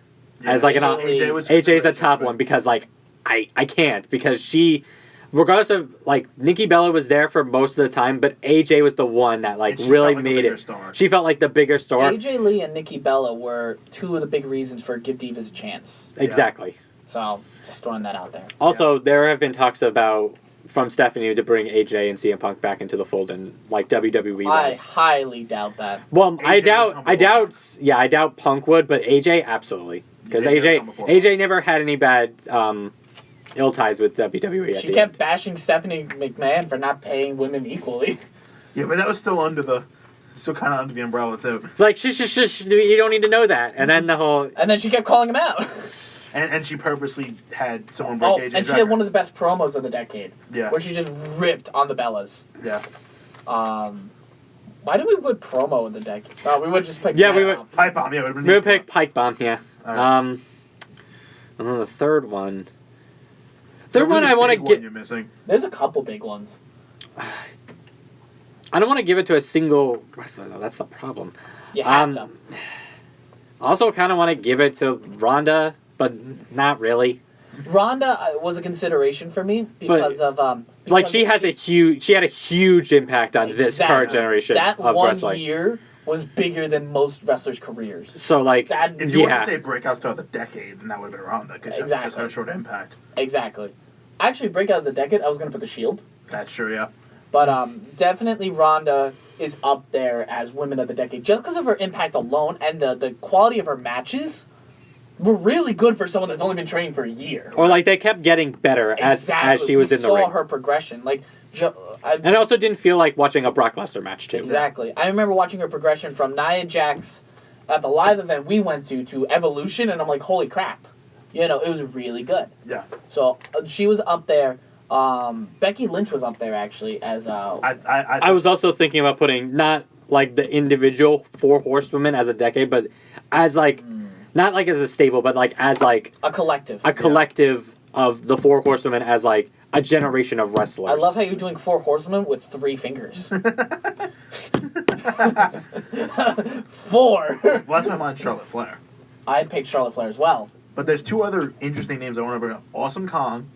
as like AJ's a top one because like I can't because she, regardless of like Nikki Bella was there for most of the time, but AJ was the one that like And she really felt like the made bigger it. star. She felt like the bigger star. AJ Lee and Nikki Bella were 2 of the big reasons for Give Divas a chance. Exactly. So, just throwing that out there. Also, there have been talks about from Stephanie to bring AJ and CM Punk back into the fold and like WWE I does. highly doubt that. Well, AJ I doubt Punk would, but AJ absolutely because AJ AJ come before AJ never had any bad ill ties with WWE. At She the kept end. bashing Stephanie McMahon for not paying women equally. Yeah, but that was still still kind of under the umbrella too. It's like shush, you don't need to know that. And then the whole And then she kept calling him out. And she purposely had someone break Oh, AJ's and she record. had one of the best promos of the decade. Yeah. Where she just ripped on the Bellas. Yeah. Why did we put promo in the decade? Oh, we would just pick Yeah, we that would- up. Pipe bomb, yeah. It would have been we would easy. pick Pike Bomb, yeah. Alright. And then the third one. So Third one really I want to big one get. You're missing. There's a couple big ones. I don't want to give it to a single wrestler though. That's the problem. You have to. I also kind of want to give it to Ronda, but not really. Ronda was a consideration for me because of Like because she had a huge impact on this Exactly. current generation that of one wrestling. year was bigger than most wrestlers' careers. So like, That If you yeah, wanted to say breakout star of the decade, then that would have been Ronda because she Exactly. just had a short impact. Exactly. Actually, breakout of the decade, I was gonna put the Shield, That's true, yeah. but definitely Ronda is up there as women of the decade just because of her impact alone and the quality of her matches. were really good for someone that's only been training for a year. Or like they kept getting better as she was in the ring. Saw her progression. Like, and it also didn't feel like watching a Brock Lesnar match too. Exactly. I remember watching her progression from Nia Jax at the live event we went to Evolution, and I'm like, holy crap. You know, it was really good. Yeah. So she was up there. Becky Lynch was up there actually as I was also thinking about putting not like the individual 4 horsewomen as a decade, but as like not like as a stable, but like as like a collective. A collective of the 4 horsewomen as like a generation of wrestlers. I love how you're doing 4 horsewomen with 3 fingers. 4. Well, that's why I mind Charlotte Flair. I picked Charlotte Flair as well. But there's 2 other interesting names I want to bring up. Awesome Kong.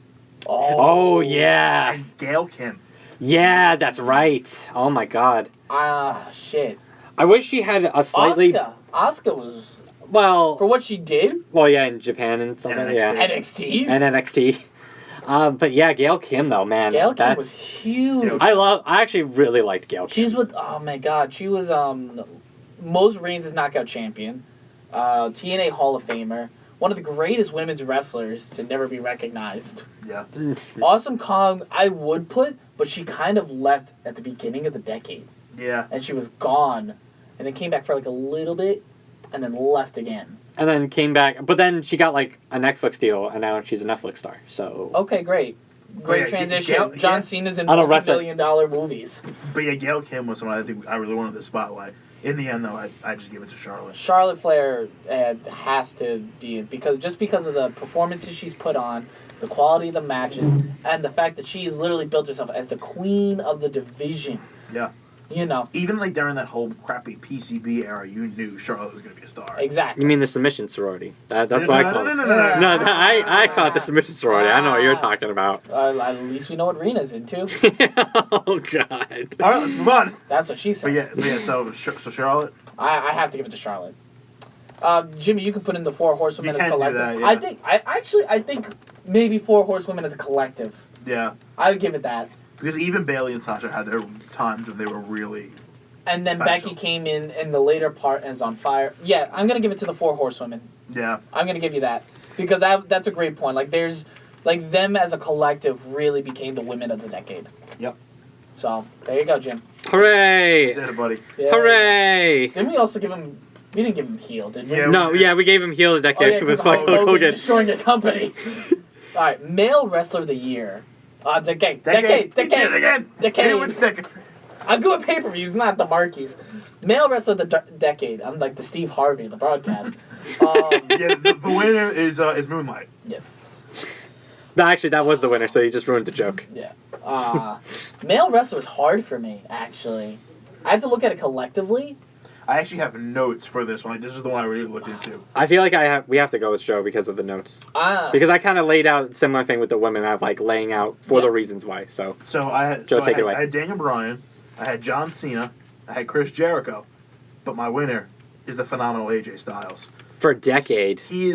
Oh yeah. And Gail Kim. Yeah, that's right. Oh my god. Shit. I wish she had a slightly... Asuka was... Well... For what she did? Well, yeah, in Japan and something. NXT. Yeah. NXT? And NXT. But yeah, Gail Kim though, man. Gail Kim was huge. I actually really liked Gail Kim. She's with... Oh my god. She was most Reigns' knockout champion. TNA Hall of Famer. One of the greatest women's wrestlers to never be recognized. Yeah. Awesome Kong, I would put, but she kind of left at the beginning of the decade. Yeah. And she was gone, and then came back for like a little bit, and then left again. And then came back, but then she got like a Netflix deal, and now she's a Netflix star. So okay, great transition. John Cena's in multi-million-dollar movies. But yeah, Gail Kim was someone I think I really wanted to spotlight. In the end, though, I just give it to Charlotte. Charlotte Flair has to be because of the performances she's put on, the quality of the matches, and the fact that she's literally built herself as the queen of the division. Yeah. You know. Even like during that whole crappy PCB era, you knew Charlotte was going to be a star. Exactly. You mean the submission sorority? That's what I call it. No, I call it the submission sorority. I know what you're talking about. At least we know what Rena's into. Oh, God. All right, let's move on. That's what she says. But yeah, so Charlotte? I have to give it to Charlotte. Jimmy, you can put in the 4 horsewomen as collective. Do that, yeah. I think maybe 4 horsewomen as a collective. Yeah. I would give it that. Because even Bayley and Sasha had their times when they were really and then special. Becky came in the later part and is on fire. Yeah, I'm going to give it to the 4 horsewomen. Yeah. I'm going to give you that. Because that's a great point. Like, there's... Like, them as a collective really became the women of the decade. Yep. So, there you go, Jim. Hooray! Did it, buddy. Yeah. Hooray! Didn't we also give him... We didn't give him heel, did we? Yeah, we gave him heel of the decade with Hulk Hogan. Destroying a company. All right, male wrestler of the year. Decade. Decade. I'm good at pay-per-views, not the Markies. Male wrestler of the decade. I'm like the Steve Harvey of the broadcast. Yeah, the winner is Moonlight. Yes. No, actually, that was the winner, so you just ruined the joke. Yeah. Male wrestler was hard for me, actually. I had to look at it collectively. I actually have notes for this one. Like, this is the one I really looked into. I feel like we have to go with Joe because of the notes. Because I kind of laid out a similar thing with the women. I'm like laying out for the reasons why. So I had Joe, take it away. I had Daniel Bryan, I had John Cena, I had Chris Jericho, but my winner is the phenomenal AJ Styles. For a decade, He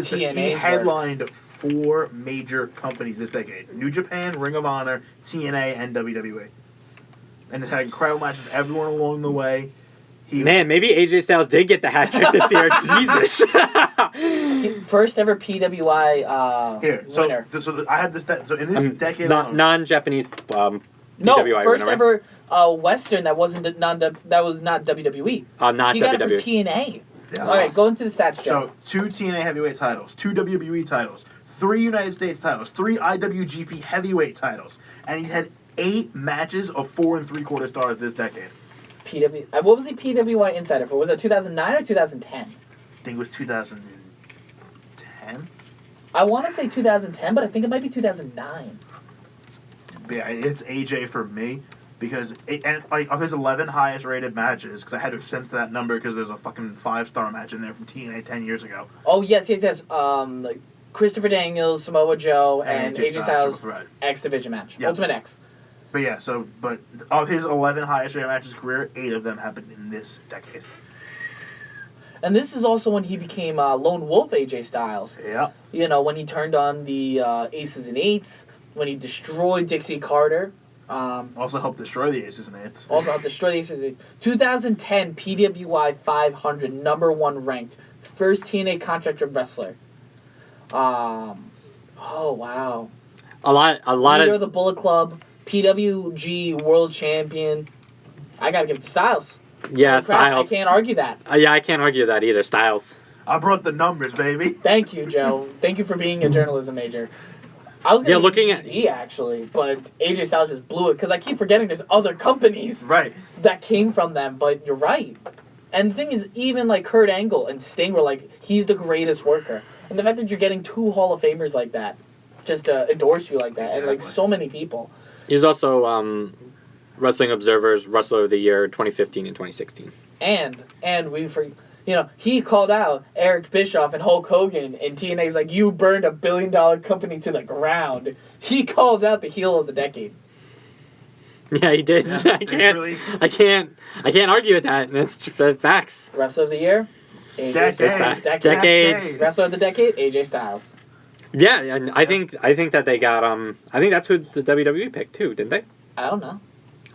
headlined 4 major companies this decade: New Japan, Ring of Honor, TNA, and WWE, and has had incredible matches with everyone along the way. Man, maybe AJ Styles did get the hat trick this year. Jesus. First ever PWI winner. So I had this. So in this decade, non-Japanese PWI first winner, ever Western that wasn't that was not WWE. Not he WWE. got it for TNA. Yeah. All right, go into the stats, Joe. So 2 TNA heavyweight titles, 2 WWE titles, 3 United States titles, 3 IWGP heavyweight titles, and he's had 8 matches of 4 3/4 stars this decade. What was he PWI Insider for? Was it 2009 or 2010? I think it was 2010. I want to say 2010, but I think it might be 2009. Yeah, it's AJ for me because of his 11 highest rated matches, because I had to extend to that number because there's a fucking 5-star match in there from TNA 10 years ago. Oh yes. Christopher Daniels, Samoa Joe, and AJ Styles X Division match. Yep. Ultimate X. But yeah, but of his 11 highest rated matches career, 8 of them happened in this decade. And this is also when he became Lone Wolf AJ Styles. Yeah. You know, when he turned on the Aces and Eights, when he destroyed Dixie Carter. Also helped destroy the Aces and Eights. 2010 PWI 500, #1 ranked. First TNA contracted wrestler. Oh wow. A lot Leader of of the Bullet Club, PWG World Champion. I gotta give it to Styles. yeah, Holy crap, Styles. I can't argue that. Yeah, I can't argue that either. Styles. I brought the numbers, baby. Thank you, Joe. Thank you for being a journalism major. I was gonna looking give DD, actually, but AJ Styles just blew it because I keep forgetting there's other companies Right. that came from them. But you're right. And the thing is, even like Kurt Angle and Sting were like, he's the greatest worker. And the fact that you're getting 2 Hall of Famers like that, just to endorse you like that, and like so many people. He's also Wrestling Observer's Wrestler of the Year 2015 and 2016. And he called out Eric Bischoff and Hulk Hogan, and TNA's like, you burned $1 billion company to the ground. He called out the heel of the decade. Yeah, he did. Yeah, I can't argue with that. That's facts. Wrestler of the year, AJ Styles. Decade. Wrestler of the decade, AJ Styles. Yeah, and I think that they got I think that's who the WWE picked too, didn't they? I don't know.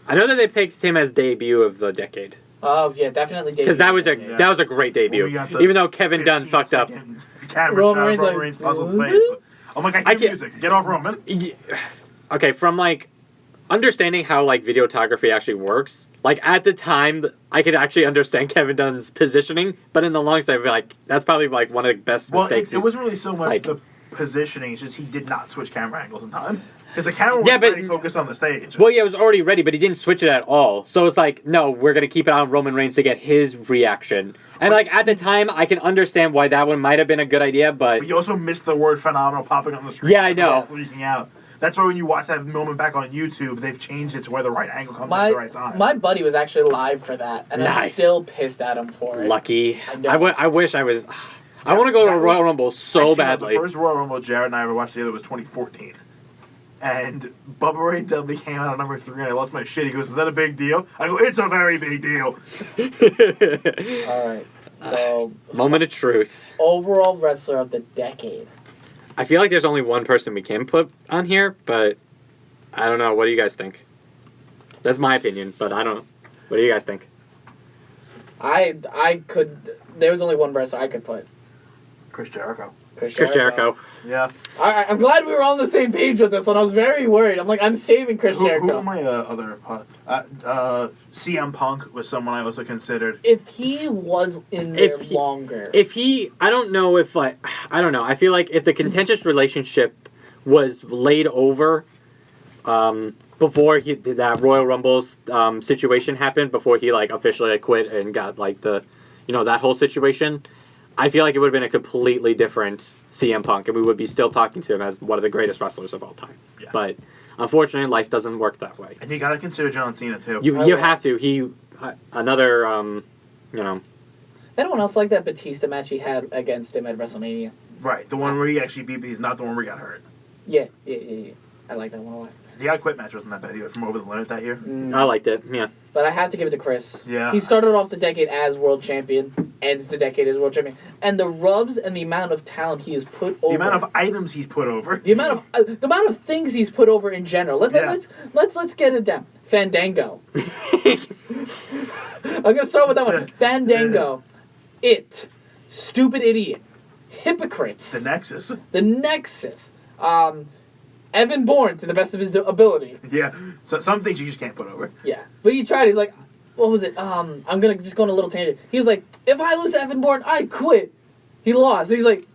I know that they picked him as debut of the decade. Oh yeah, definitely. Because that was a great debut. Even though Kevin Dunn fucked up. Roman Reigns puzzles face. I'm like, I can't music. Get off Roman. Okay, from like understanding how like videography actually works. Like at the time, I could actually understand Kevin Dunn's positioning, but in the long side, like that's probably like one of the best mistakes. It wasn't really so much like, the positioning; it's just he did not switch camera angles in time because the camera was already focused on the stage. Well, yeah, it was already ready, but he didn't switch it at all. So it's like, no, we're gonna keep it on Roman Reigns to get his reaction. And like at the time, I can understand why that one might have been a good idea, but you also missed the word "phenomenal" popping on the screen. Yeah, I know. Freaking out. That's why when you watch that moment back on YouTube, they've changed it to where the right angle comes at the right time. My buddy was actually live for that, and I'm still pissed at him for it. Lucky. I wish I was. I want to go to a Royal Rumble so badly. The first Royal Rumble Jared and I ever watched together was 2014. And Bubba Ray Dudley came out on number 3, and I lost my shit. He goes, "Is that a big deal?" I go, "It's a very big deal." All right. So moment of truth. Overall wrestler of the decade. I feel like there's only one person we can put on here, but I don't know. What do you guys think? That's my opinion, but I don't know. What do you guys think? I could. There was only one wrestler I could put. Chris Jericho. Chris Jericho. Yeah. I'm glad we were on the same page with this one. I was very worried. I'm saving Chris Jericho. Who are my other CM Punk was someone I also considered. If he was in there longer. I don't know if I don't know. I feel like if the contentious relationship was laid over before that Royal Rumble's situation happened, before he like officially quit and got like the that whole situation, I feel like it would have been a completely different CM Punk, and we would be still talking to him as one of the greatest wrestlers of all time. Yeah. But unfortunately, life doesn't work that way. And you got to consider John Cena too. You have to. He another Anyone else like that Batista match he had against him at WrestleMania? Right, the one where he actually beat me is not the one where he got hurt. Yeah. I like that one a lot. The I Quit match wasn't that bad either from Over the Limit that year. I liked it, yeah. But I have to give it to Chris. Yeah. He started off the decade as world champion, ends the decade as world champion. And the rubs and the amount of talent he has put over. The amount of items he's put over. The amount of things he's put over in general. Let's get it down. Fandango. I'm gonna start with that one. Fandango. It. Stupid Idiot. Hypocrites. The Nexus. Evan Bourne to the best of his ability. Yeah. So some things you just can't put over. Yeah. But he tried. He's like, what was it? I'm gonna just go on a little tangent. He was like, if I lose to Evan Bourne, I quit. He lost. He's like,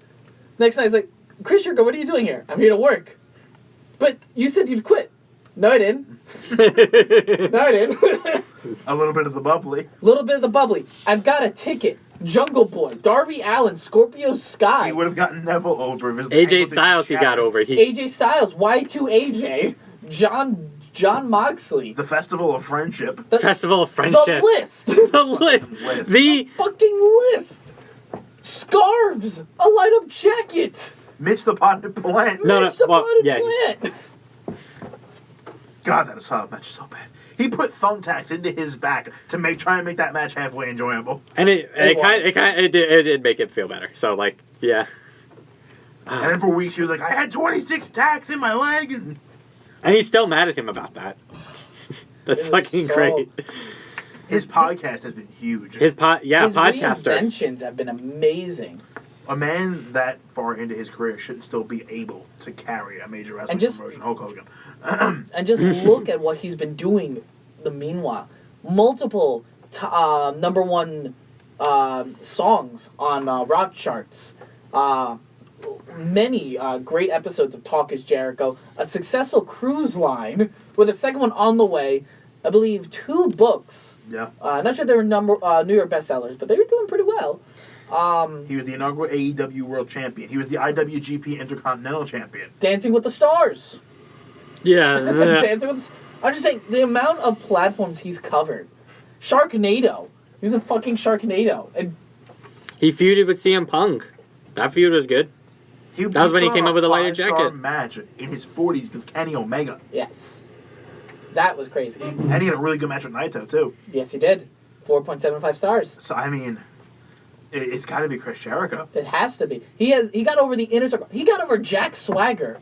next night he's like, Chris Jericho, what are you doing here? I'm here to work. But you said you'd quit. No, I didn't. No, I didn't. A little bit of the bubbly. I've got a ticket. Jungle Boy, Darby Allin, Scorpio Sky. He would have gotten Neville over. AJ Styles he got over. AJ Styles, Y2AJ, John Moxley. The Festival of Friendship. The list. The list. The fucking list. Scarves. A light-up jacket. Mitch the Potted Plant. Plant. God, that solid match is so bad. He put thumbtacks into his back to try and make that match halfway enjoyable. And it did make it feel better. So like, yeah. And then for weeks he was like, I had 26 tacks in my leg, and he's still mad at him about that. That's fucking great. His podcast has been huge. His podcaster. His reinventions have been amazing. A man that far into his career shouldn't still be able to carry a major wrestling promotion. Hulk Hogan. And just look at what he's been doing. The meanwhile, multiple number one songs on rock charts. Many great episodes of Talk is Jericho. A successful cruise line with a second one on the way. I believe 2 books. Yeah. Not sure they were New York bestsellers, but they were doing pretty well. He was the inaugural AEW World Champion. He was the IWGP Intercontinental Champion. Dancing with the Stars. Yeah. Dancing with the, I'm just saying, the amount of platforms he's covered. Sharknado. He was in fucking Sharknado. And He feuded with CM Punk. That feud was good. That was when he came up with a lighter jacket. Match in his 40s against Kenny Omega. yes. That was crazy. And he had a really good match with Naito, too. Yes, he did. 4.75 stars. So, I mean, it's got to be Chris Jericho. It has to be. He got over the inner circle. He got over Jack Swagger.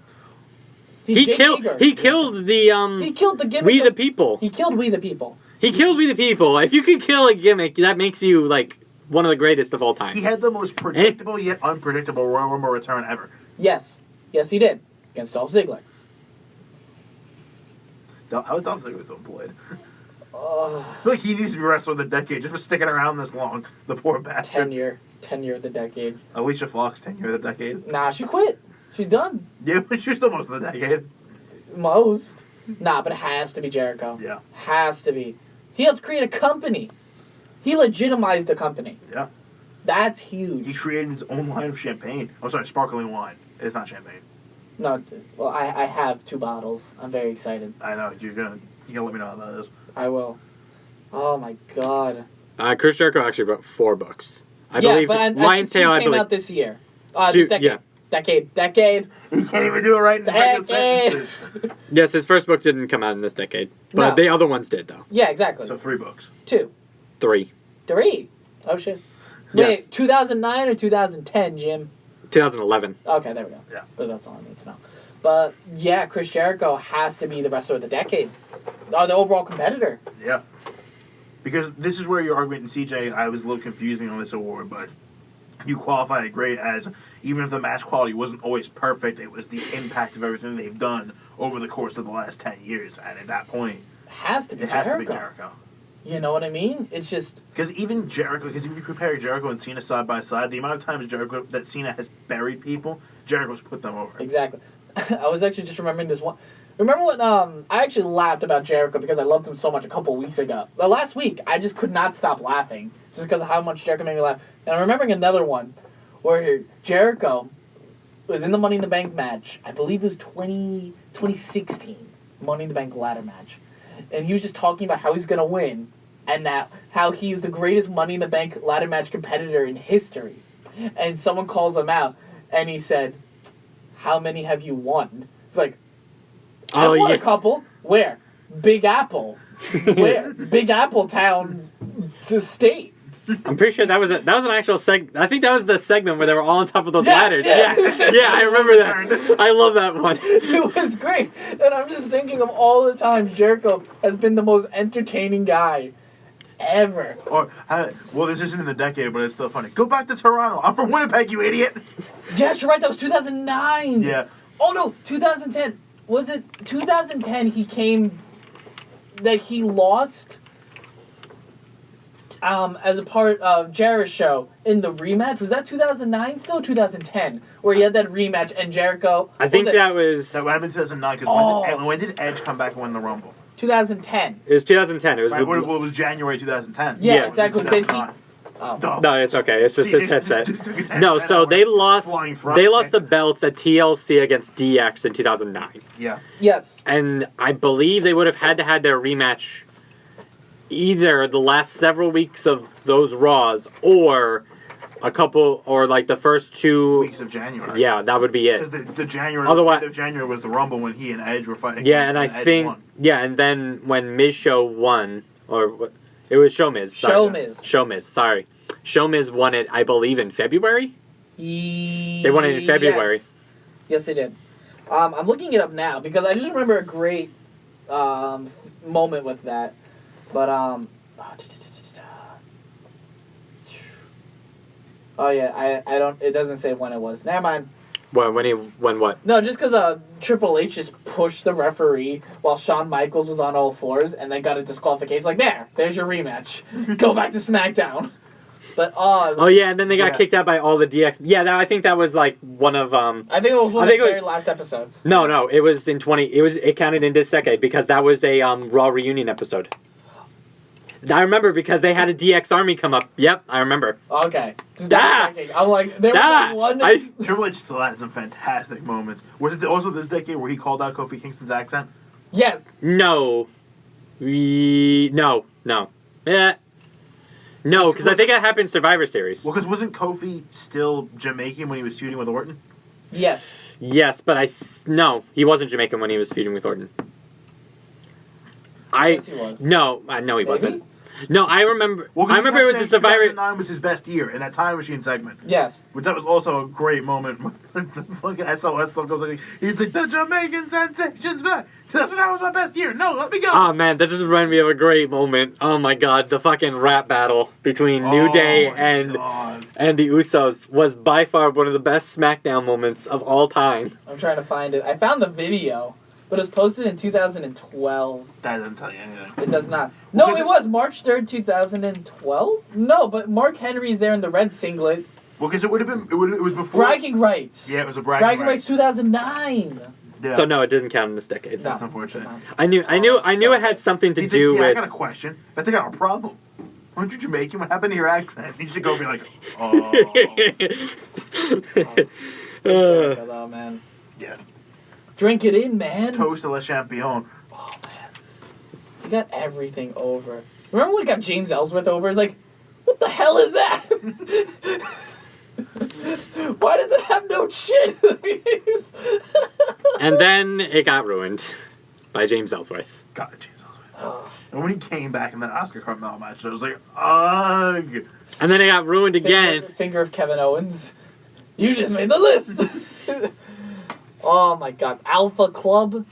He killed the He killed the gimmick. We the People. He killed We the People. He killed We the People. If you could kill a gimmick, that makes you like one of the greatest of all time. He had the most predictable yet unpredictable Royal Rumble return ever. Yes. Yes, he did. Against Dolph Ziggler. How was Dolph Ziggler employed? I feel like he needs to be Wrestler of the Decade just for sticking around this long. The poor bastard. Tenure of the decade. Alicia Fox, tenure of the decade. Nah, she quit. She's done. Yeah, but she was still most of the decade. Most. Nah, but it has to be Jericho. Yeah. Has to be. He helped create a company. He legitimized a company. Yeah. That's huge. He created his own line of champagne. Oh, sorry, sparkling wine. It's not champagne. No, well, I have 2 bottles. I'm very excited. I know. You're gonna let me know how that is. I will. Oh my god. Chris Jericho actually wrote 4 books. I yeah, believe but Lion's Tail. I came believe out this year. This decade. Yeah. Decade. He can't even do it right in the second sentences. Yes, his first book didn't come out in this decade, but No. the other ones did though. Yeah, exactly. So 3 books. 2. 3. 3. Oh shit. Yes. Wait, 2009 or 2010, Jim? 2011. Okay, there we go. Yeah. But that's all I need to know. But yeah, Chris Jericho has to be the wrestler of the decade. The overall competitor. Yeah. Because this is where your argument, and CJ, I was a little confusing on this award, but you qualified it great as even if the match quality wasn't always perfect, it was the impact of everything they've done over the course of the last 10 years. And at that point, It has to be it has Jericho. to be Jericho. You know what I mean? It's just Because even Jericho, because if you compare Jericho and Cena side by side, the amount of times that Cena has buried people, Jericho's put them over. exactly. I was actually just remembering this one. Remember when I actually laughed about Jericho because I loved him so much a couple weeks ago. Well, last week I just could not stop laughing just because of how much Jericho made me laugh. And I'm remembering another one where Jericho was in the Money in the Bank match. I believe it was 2016 Money in the Bank ladder match, and he was just talking about how he's gonna win, and that how he's the greatest Money in the Bank ladder match competitor in history. And someone calls him out, and he said, "How many have you won?" It's like, I won a couple. Where? Big Apple. Where? Big Apple Town State. I'm pretty sure that was an actual segment. I think that was the segment where they were all on top of those Yeah, ladders. yeah. Yeah, I remember that. I love that one. It was great. And I'm just thinking of all the times Jericho has been the most entertaining guy ever. Or, well, this isn't in the decade, but it's still funny. Go back to Toronto. I'm from Winnipeg, you idiot. Yes, you're right. That was 2009. Yeah. Oh, no. 2010. Was it 2010 he came... that he lost... as a part of Jericho in the rematch? Was that 2009 still, 2010? Where he had that rematch and Jericho... I think that was... That would have been 2009, because Oh. when did Edge come back and win the Rumble? 2010. It was 2010. It was Right, well, it was January 2010. Yeah, Yeah. exactly. Then he... 2009. Oh. Duh. No, it's okay. It's just See, his headset. just took his No, headset so out. they lost. Flying front. They lost the belts at TLC against DX in 2009, Yeah. Yes. and I believe they would have had to had their rematch either the last several weeks of those Raws or a couple or like the first 2 Weeks of January. Yeah, that would be it. Because the January, Otherwise- end of January was the Rumble when he and Edge were fighting. Yeah, and I Edge think won. and then when Miz Show won or it was Show Miz. Show Miz. Show Miz. Sorry, Show Miz won it. I believe in February. They won it in February. Yes, they did. I'm looking it up now because I just remember a great moment with that. But Oh yeah, I don't. It doesn't say when it was. Never mind. When what? No, just because Triple H just pushed the referee while Shawn Michaels was on all fours and then got a disqualification. Like, there's your rematch. Go back to SmackDown. But oh yeah, and then they got kicked out by all the DX. Yeah, I think that was like one of I think it was one of the very last episodes. No, it was in 20. It counted in this decade because that was a Raw reunion episode. I remember because they had a DX Army come up. Yep, I remember. Okay. I'm like, there was one. Triple H still had some fantastic moments. Was it also this decade where he called out Kofi Kingston's accent? Yes. No. No. Yeah. No, because I think that happened in Survivor Series. Well, because wasn't Kofi still Jamaican when he was feuding with Orton? Yes. Yes, but no, he wasn't Jamaican when he was feuding with Orton. Yes, he was. No, he wasn't. No, I remember. Well, I remember it was a Survivor. 2009 was his best year in that Time Machine segment. Yes. But that was also a great moment. The fucking SOS song goes like, he's like, the Jamaican sensation's back. 2009 was my best year. No, let me go. Oh man, that just reminded me of a great moment. Oh my god, the fucking rap battle between New Day and the Usos was by far one of the best SmackDown moments of all time. I'm trying to find it. I found the video. But it was posted in 2012. That doesn't tell you anything. It does not. No, it was March 3rd, 2012? No, but Mark Henry's there in the red singlet. Well, because it would have been, it was before. Bragging rights. Yeah, it was a bragging rights. 2009. Yeah. So no, it didn't count in this decade. That's unfortunate. I knew it had something to do with. I got a question. I think I got a problem. Aren't you Jamaican? What happened to your accent? You should go be like, oh. Hello, man. Yeah. Drink it in, man. Toast to Le Champion. Oh, man. You got everything over. Remember when we got James Ellsworth over? It's like, what the hell is that? Why does it have no shit? And then it got ruined by James Ellsworth. God, James Ellsworth. And when he came back in that Oscar Carmel match, I was like, ugh. And then it got ruined again. Finger of Kevin Owens. You just made the list. Oh my god. Alpha Club.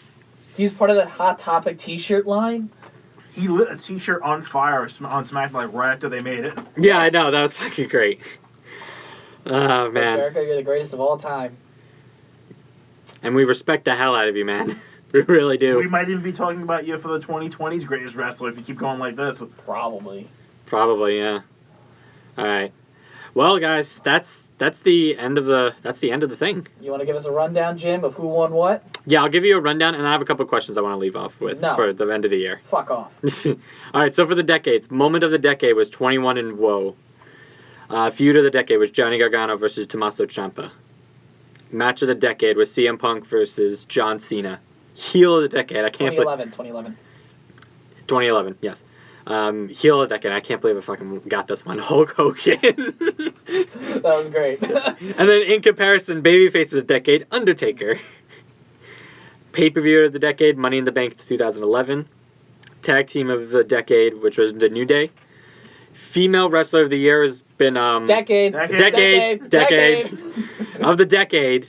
He's part of that Hot Topic t-shirt line. He lit a t-shirt on fire on SmackDown like right after they made it. Yeah, I know. That was fucking great. Oh, man. Jericho, you're the greatest of all time. And we respect the hell out of you, man. We really do. We might even be talking about you for the 2020's greatest wrestler if you keep going like this. Probably, yeah. All right. Well, guys, that's the end of the thing. You want to give us a rundown, Jim, of who won what? Yeah, I'll give you a rundown, and I have a couple of questions I want to leave off with for the end of the year. Fuck off. All right, so for the decades, moment of the decade was 21 and Woe. Feud of the decade was Johnny Gargano versus Tommaso Ciampa. Match of the decade was CM Punk versus John Cena. Heel of the decade, I can't believe... 2011. 2011, yes. Heel of the decade, I can't believe I fucking got this one. Hulk Hogan. That was great. And then in comparison, babyface of the decade, Undertaker. Pay-per-view of the decade, Money in the Bank 2011. Tag team of the decade, which was The New Day. Female wrestler of the year has been Decade of the decade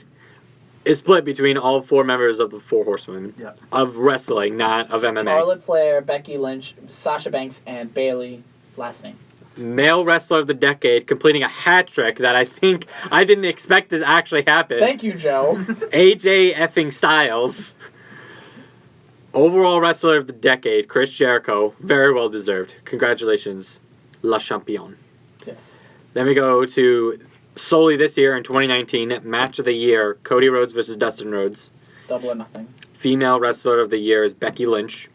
is split between all four members of the Four Horsewomen of wrestling, not of MMA. Charlotte Flair, Becky Lynch, Sasha Banks, and Bayley. Last name. Male wrestler of the decade, completing a hat trick that I think I didn't expect to actually happen. Thank you, Joe. AJ effing Styles. Overall wrestler of the decade, Chris Jericho. Very well deserved. Congratulations, La Champion. Yes. Then we go to solely this year in 2019, match of the year, Cody Rhodes versus Dustin Rhodes. Double or nothing. Female wrestler of the year is Becky Lynch.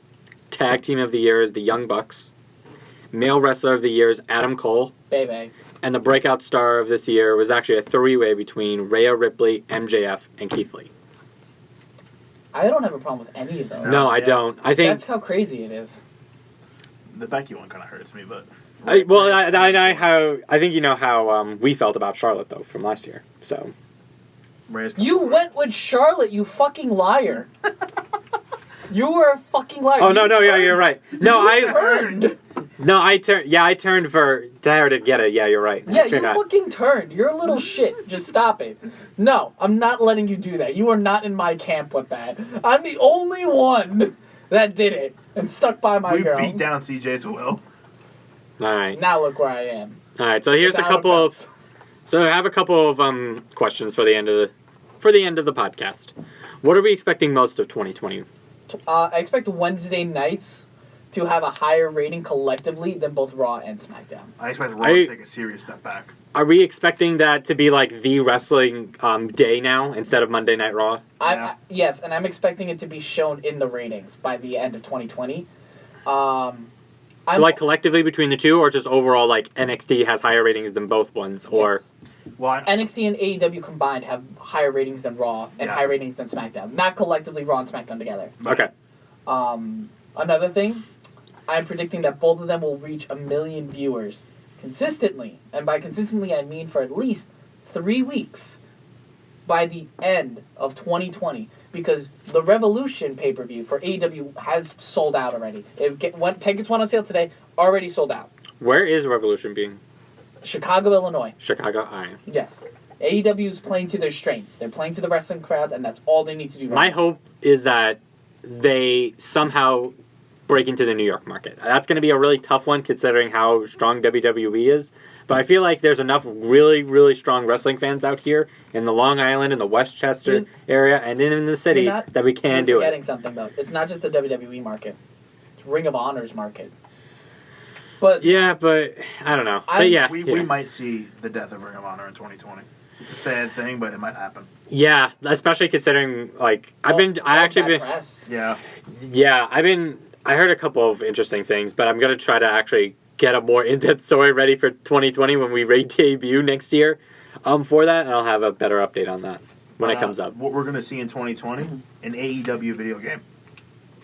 Tag team of the year is the Young Bucks. Male wrestler of the year is Adam Cole. Baby. And the breakout star of this year was actually a three-way between Rhea Ripley, MJF, and Keith Lee. I don't have a problem with any of those. No, I don't. I think that's how crazy it is. The Becky one kind of hurts me, but... I think you know how we felt about Charlotte, though, from last year. So you went with Charlotte, you fucking liar. You were a fucking liar. Oh, no, yeah, you're right. No, I turned. No, I turned. Yeah, I turned for her to get it. Yeah, you're right. Yeah, you fucking turned. You're a little shit. Just stop it. No, I'm not letting you do that. You are not in my camp with that. I'm the only one that did it and stuck by my girl. We beat down CJ's will. All right. Now look where I am. All right. So here's a couple of So I have a couple of questions for the end of the podcast. What are we expecting most of 2020? I expect Wednesday nights to have a higher rating collectively than both Raw and SmackDown. I expect Raw to take a serious step back. Are we expecting that to be like the wrestling day now instead of Monday Night Raw? Yes, and I'm expecting it to be shown in the ratings by the end of 2020. Like collectively between the two, or just overall like NXT has higher ratings than both ones, or well, NXT and AEW combined have higher ratings than Raw and higher ratings than SmackDown. Not collectively Raw and SmackDown together. Okay. Another thing, I'm predicting that both of them will reach 1 million viewers consistently, and by consistently I mean for at least 3 weeks by the end of 2020, because the Revolution pay-per-view for AEW has sold out already. Tickets went on sale today, already sold out. Where is Revolution being? Chicago, Illinois. Chicago, alright. Yes. AEW is playing to their strengths. They're playing to the wrestling crowds, and that's all they need to do right My now. hope is that they somehow break into the New York market. That's going to be a really tough one considering how strong WWE is. But I feel like there's enough really, really strong wrestling fans out here in the Long Island and the Westchester area and in the city that we can do it. You're forgetting something, though. It's not just the WWE market. It's Ring of Honor's market. But yeah, but I don't know. We might see the death of Ring of Honor in 2020. It's a sad thing, but it might happen. Yeah, especially considering like I heard a couple of interesting things, but I'm gonna try to actually get a more in-depth story ready for 2020 when we debut next year. For that, and I'll have a better update on that when it comes up. What we're gonna see in 2020, an AEW video game.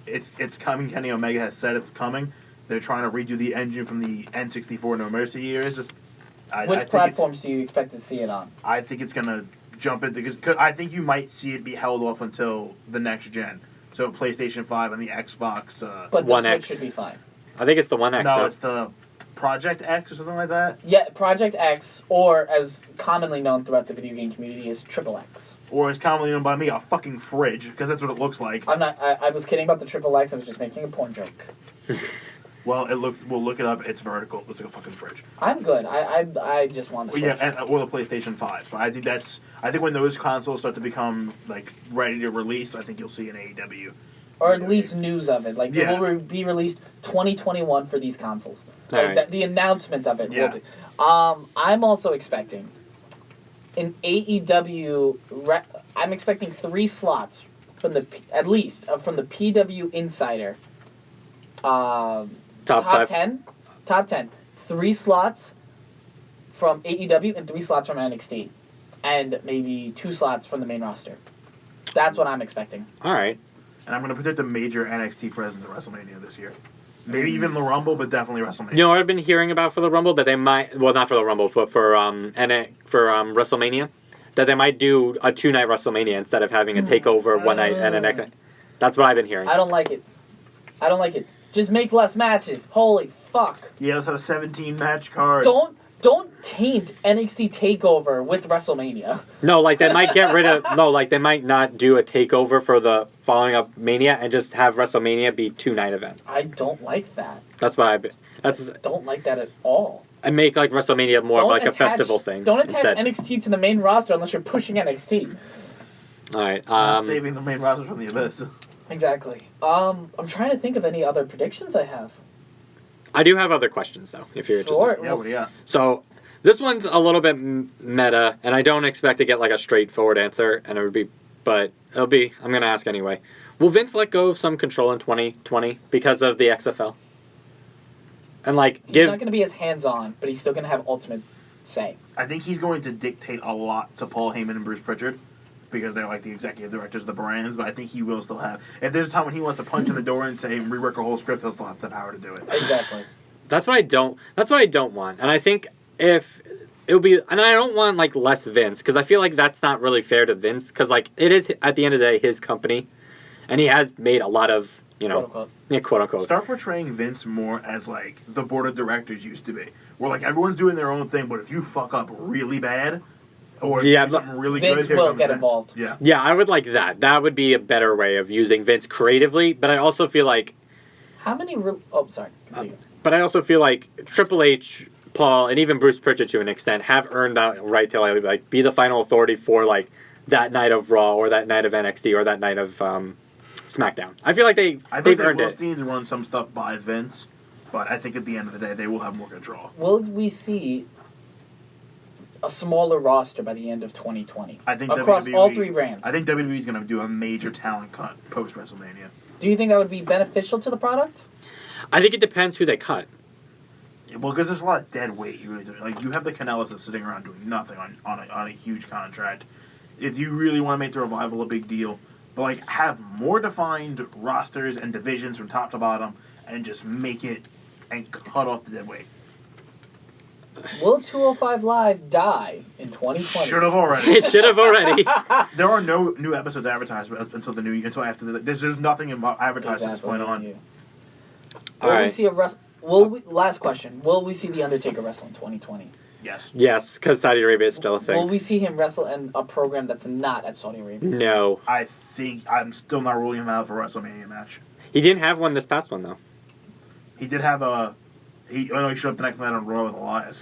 It's coming. Kenny Omega has said it's coming. They're trying to redo the engine from the N64 No Mercy years. Which platforms do you expect to see it on? I think it's gonna jump into because I think you might see it be held off until the next gen. So PlayStation 5 and the Xbox. But the One Switch X should be fine. I think it's the One X. No, it's the Project X or something like that. Yeah, Project X, or as commonly known throughout the video game community, is Triple X. Or as commonly known by me, a fucking fridge, because that's what it looks like. I'm not. I was kidding about the Triple X. I was just making a porn joke. Well, we'll look it up. It's vertical. It looks like a fucking fridge. I'm good. I just want to. Well, yeah, or the PlayStation 5. So I think when those consoles start to become like ready to release, I think you'll see an AEW. Or at least news of it. Like, it will be released 2021 for these consoles. Like, the announcement of it will be. I'm also expecting an AEW... I'm expecting 3 slots from at least from the PW Insider. Top 10. Top 10. 3 slots from AEW and 3 slots from NXT. And maybe 2 slots from the main roster. That's what I'm expecting. All right. And I'm going to predict a major NXT presence at WrestleMania this year. Maybe even the Rumble, but definitely WrestleMania. You know what I've been hearing about for the Rumble? That they might... Well, not for the Rumble, but for WrestleMania. That they might do a 2-night WrestleMania instead of having a takeover one night and a next night. That's what I've been hearing. I don't like it. Just make less matches. Holy fuck. Yeah, let's have a 17-match card. Don't taint NXT TakeOver with WrestleMania. No, like they might get rid of... No, like they might not do a takeover for the following up Mania and just have WrestleMania be 2-night event. I don't like that. That's what I've been... I don't like that at all. And make like WrestleMania more of like a festival thing. Don't attach instead. NXT to the main roster unless you're pushing NXT. All right. Not saving the main roster from the abyss. Exactly. I'm trying to think of any other predictions I have. I do have other questions though, if you're interested. Yeah, what do you got? So this one's a little bit meta, and I don't expect to get like a straightforward answer, and I'm gonna ask anyway. Will Vince let go of some control in 2020 because of the XFL? And he's not gonna be as hands-on, but he's still gonna have ultimate say. I think he's going to dictate a lot to Paul Heyman and Bruce Pritchard because they're like the executive directors of the brands, but I think he will still have... If there's a time when he wants to punch in the door and say, rework a whole script, he'll still have the power to do it. Exactly. That's what I don't want. And I think if it'll be... And I don't want, less Vince, because I feel like that's not really fair to Vince, because, it is, at the end of the day, his company, and he has made a lot of, quote-unquote. Yeah, quote-unquote. Start portraying Vince more as, the board of directors used to be, where, everyone's doing their own thing, but if you fuck up really bad... Or something really Vince good, will get involved. Yeah, I would like that. That would be a better way of using Vince creatively. But I also feel like... How many... sorry. But I also feel like Triple H Paul, and even Bruce Pritchard to an extent have earned that right to like be the final authority for like that night of Raw or that night of NXT or that night of SmackDown. I feel like they've earned it. They will need to run some stuff by Vince, but I think at the end of the day they will have more control. Will we see a smaller roster by the end of 2020? I think across WWE, all three brands. I think WWE is going to do a major talent cut post WrestleMania. Do you think that would be beneficial to the product? I think it depends who they cut. Well, because there's a lot of dead weight. You really do. Like you have the Canellas that's sitting around doing nothing on a huge contract. If you really want to make the revival a big deal, but like have more defined rosters and divisions from top to bottom, and just make it and cut off the dead weight. Will 205 Live die in 2020? Should have already. It should have already. There are no new episodes advertised until after the. There's nothing advertised from this point on. Will we see a last question. Will we see The Undertaker wrestle in 2020? Yes. Yes, because Saudi Arabia is still a thing. Will we see him wrestle in a program that's not at Saudi Arabia? No. I think I'm still not ruling him out for a WrestleMania match. He didn't have one this past one, though. He did have a. He showed up the next night on Raw with Elias.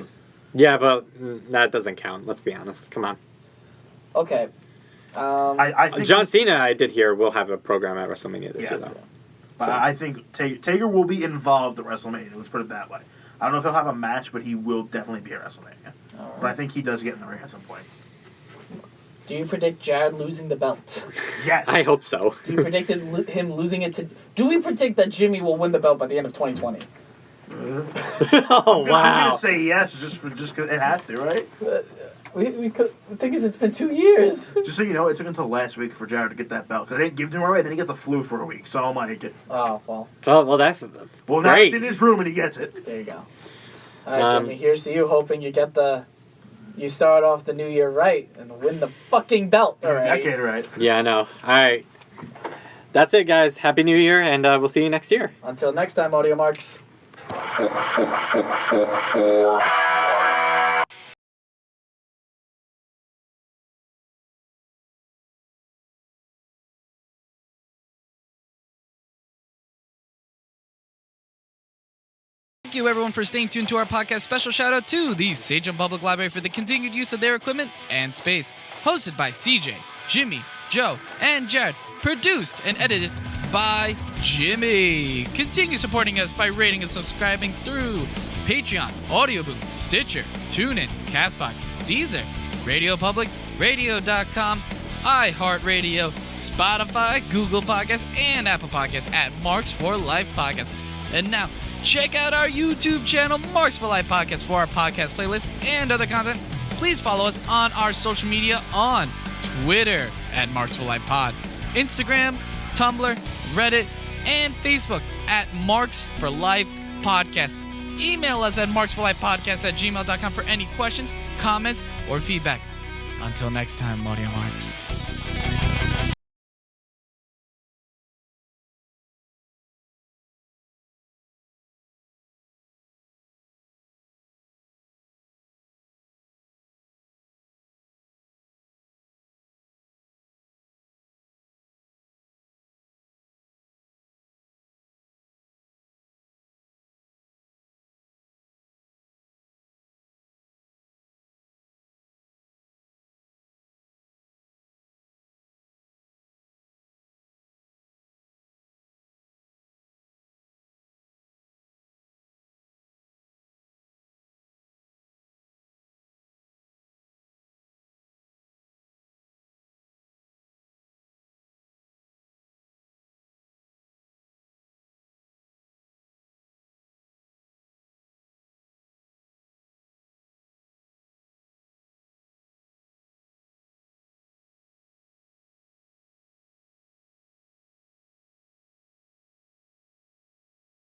Yeah, but that doesn't count. Let's be honest. Come on. Okay. I think John Cena, I did hear, will have a program at WrestleMania this year, though. But I think Taker will be involved at WrestleMania. Let's put it that way. I don't know if he'll have a match, but he will definitely be at WrestleMania. Right. But I think he does get in the ring at some point. Do you predict Jared losing the belt? Yes. I hope so. Do you predict him losing it to... Do we predict that Jimmy will win the belt by the end of 2020? Oh, I'm wow. gonna say yes just because it has to, right? The thing is, it's been 2 years. Just so you know, it took until last week for Jared to get that belt. Because I didn't give it to him right away, then he got the flu for a week. So I'm like... Oh, well. Well, that's Well, now great. it's in his room and he gets it. There you go. All right, Jimmy, here's to you, hoping you get you start off the new year right and win the fucking belt already. Decade, right? Yeah, I know. All right. That's it, guys. Happy New Year, and we'll see you next year. Until next time, Audio Marks. Thank you, everyone, for staying tuned to our podcast. Special shout out to the Sachem Public Library for the continued use of their equipment and space. Hosted by CJ, Jimmy, Joe, and Jared. Produced and edited by Jimmy. Continue supporting us by rating and subscribing through Patreon, Audioboom, Stitcher, TuneIn, Castbox, Deezer, Radio Public, Radio.com, iHeartRadio, Spotify, Google Podcasts, and Apple Podcasts at Marks for Life Podcast. And now, check out our YouTube channel, Marks for Life Podcast, for our podcast playlist and other content. Please follow us on our social media on Twitter at Marks for Life Pod, Instagram, Tumblr, Reddit, and Facebook at Marks for Life Podcast. Email us at marksforlifepodcast@gmail.com for any questions, comments, or feedback. Until next time, Audio Marks.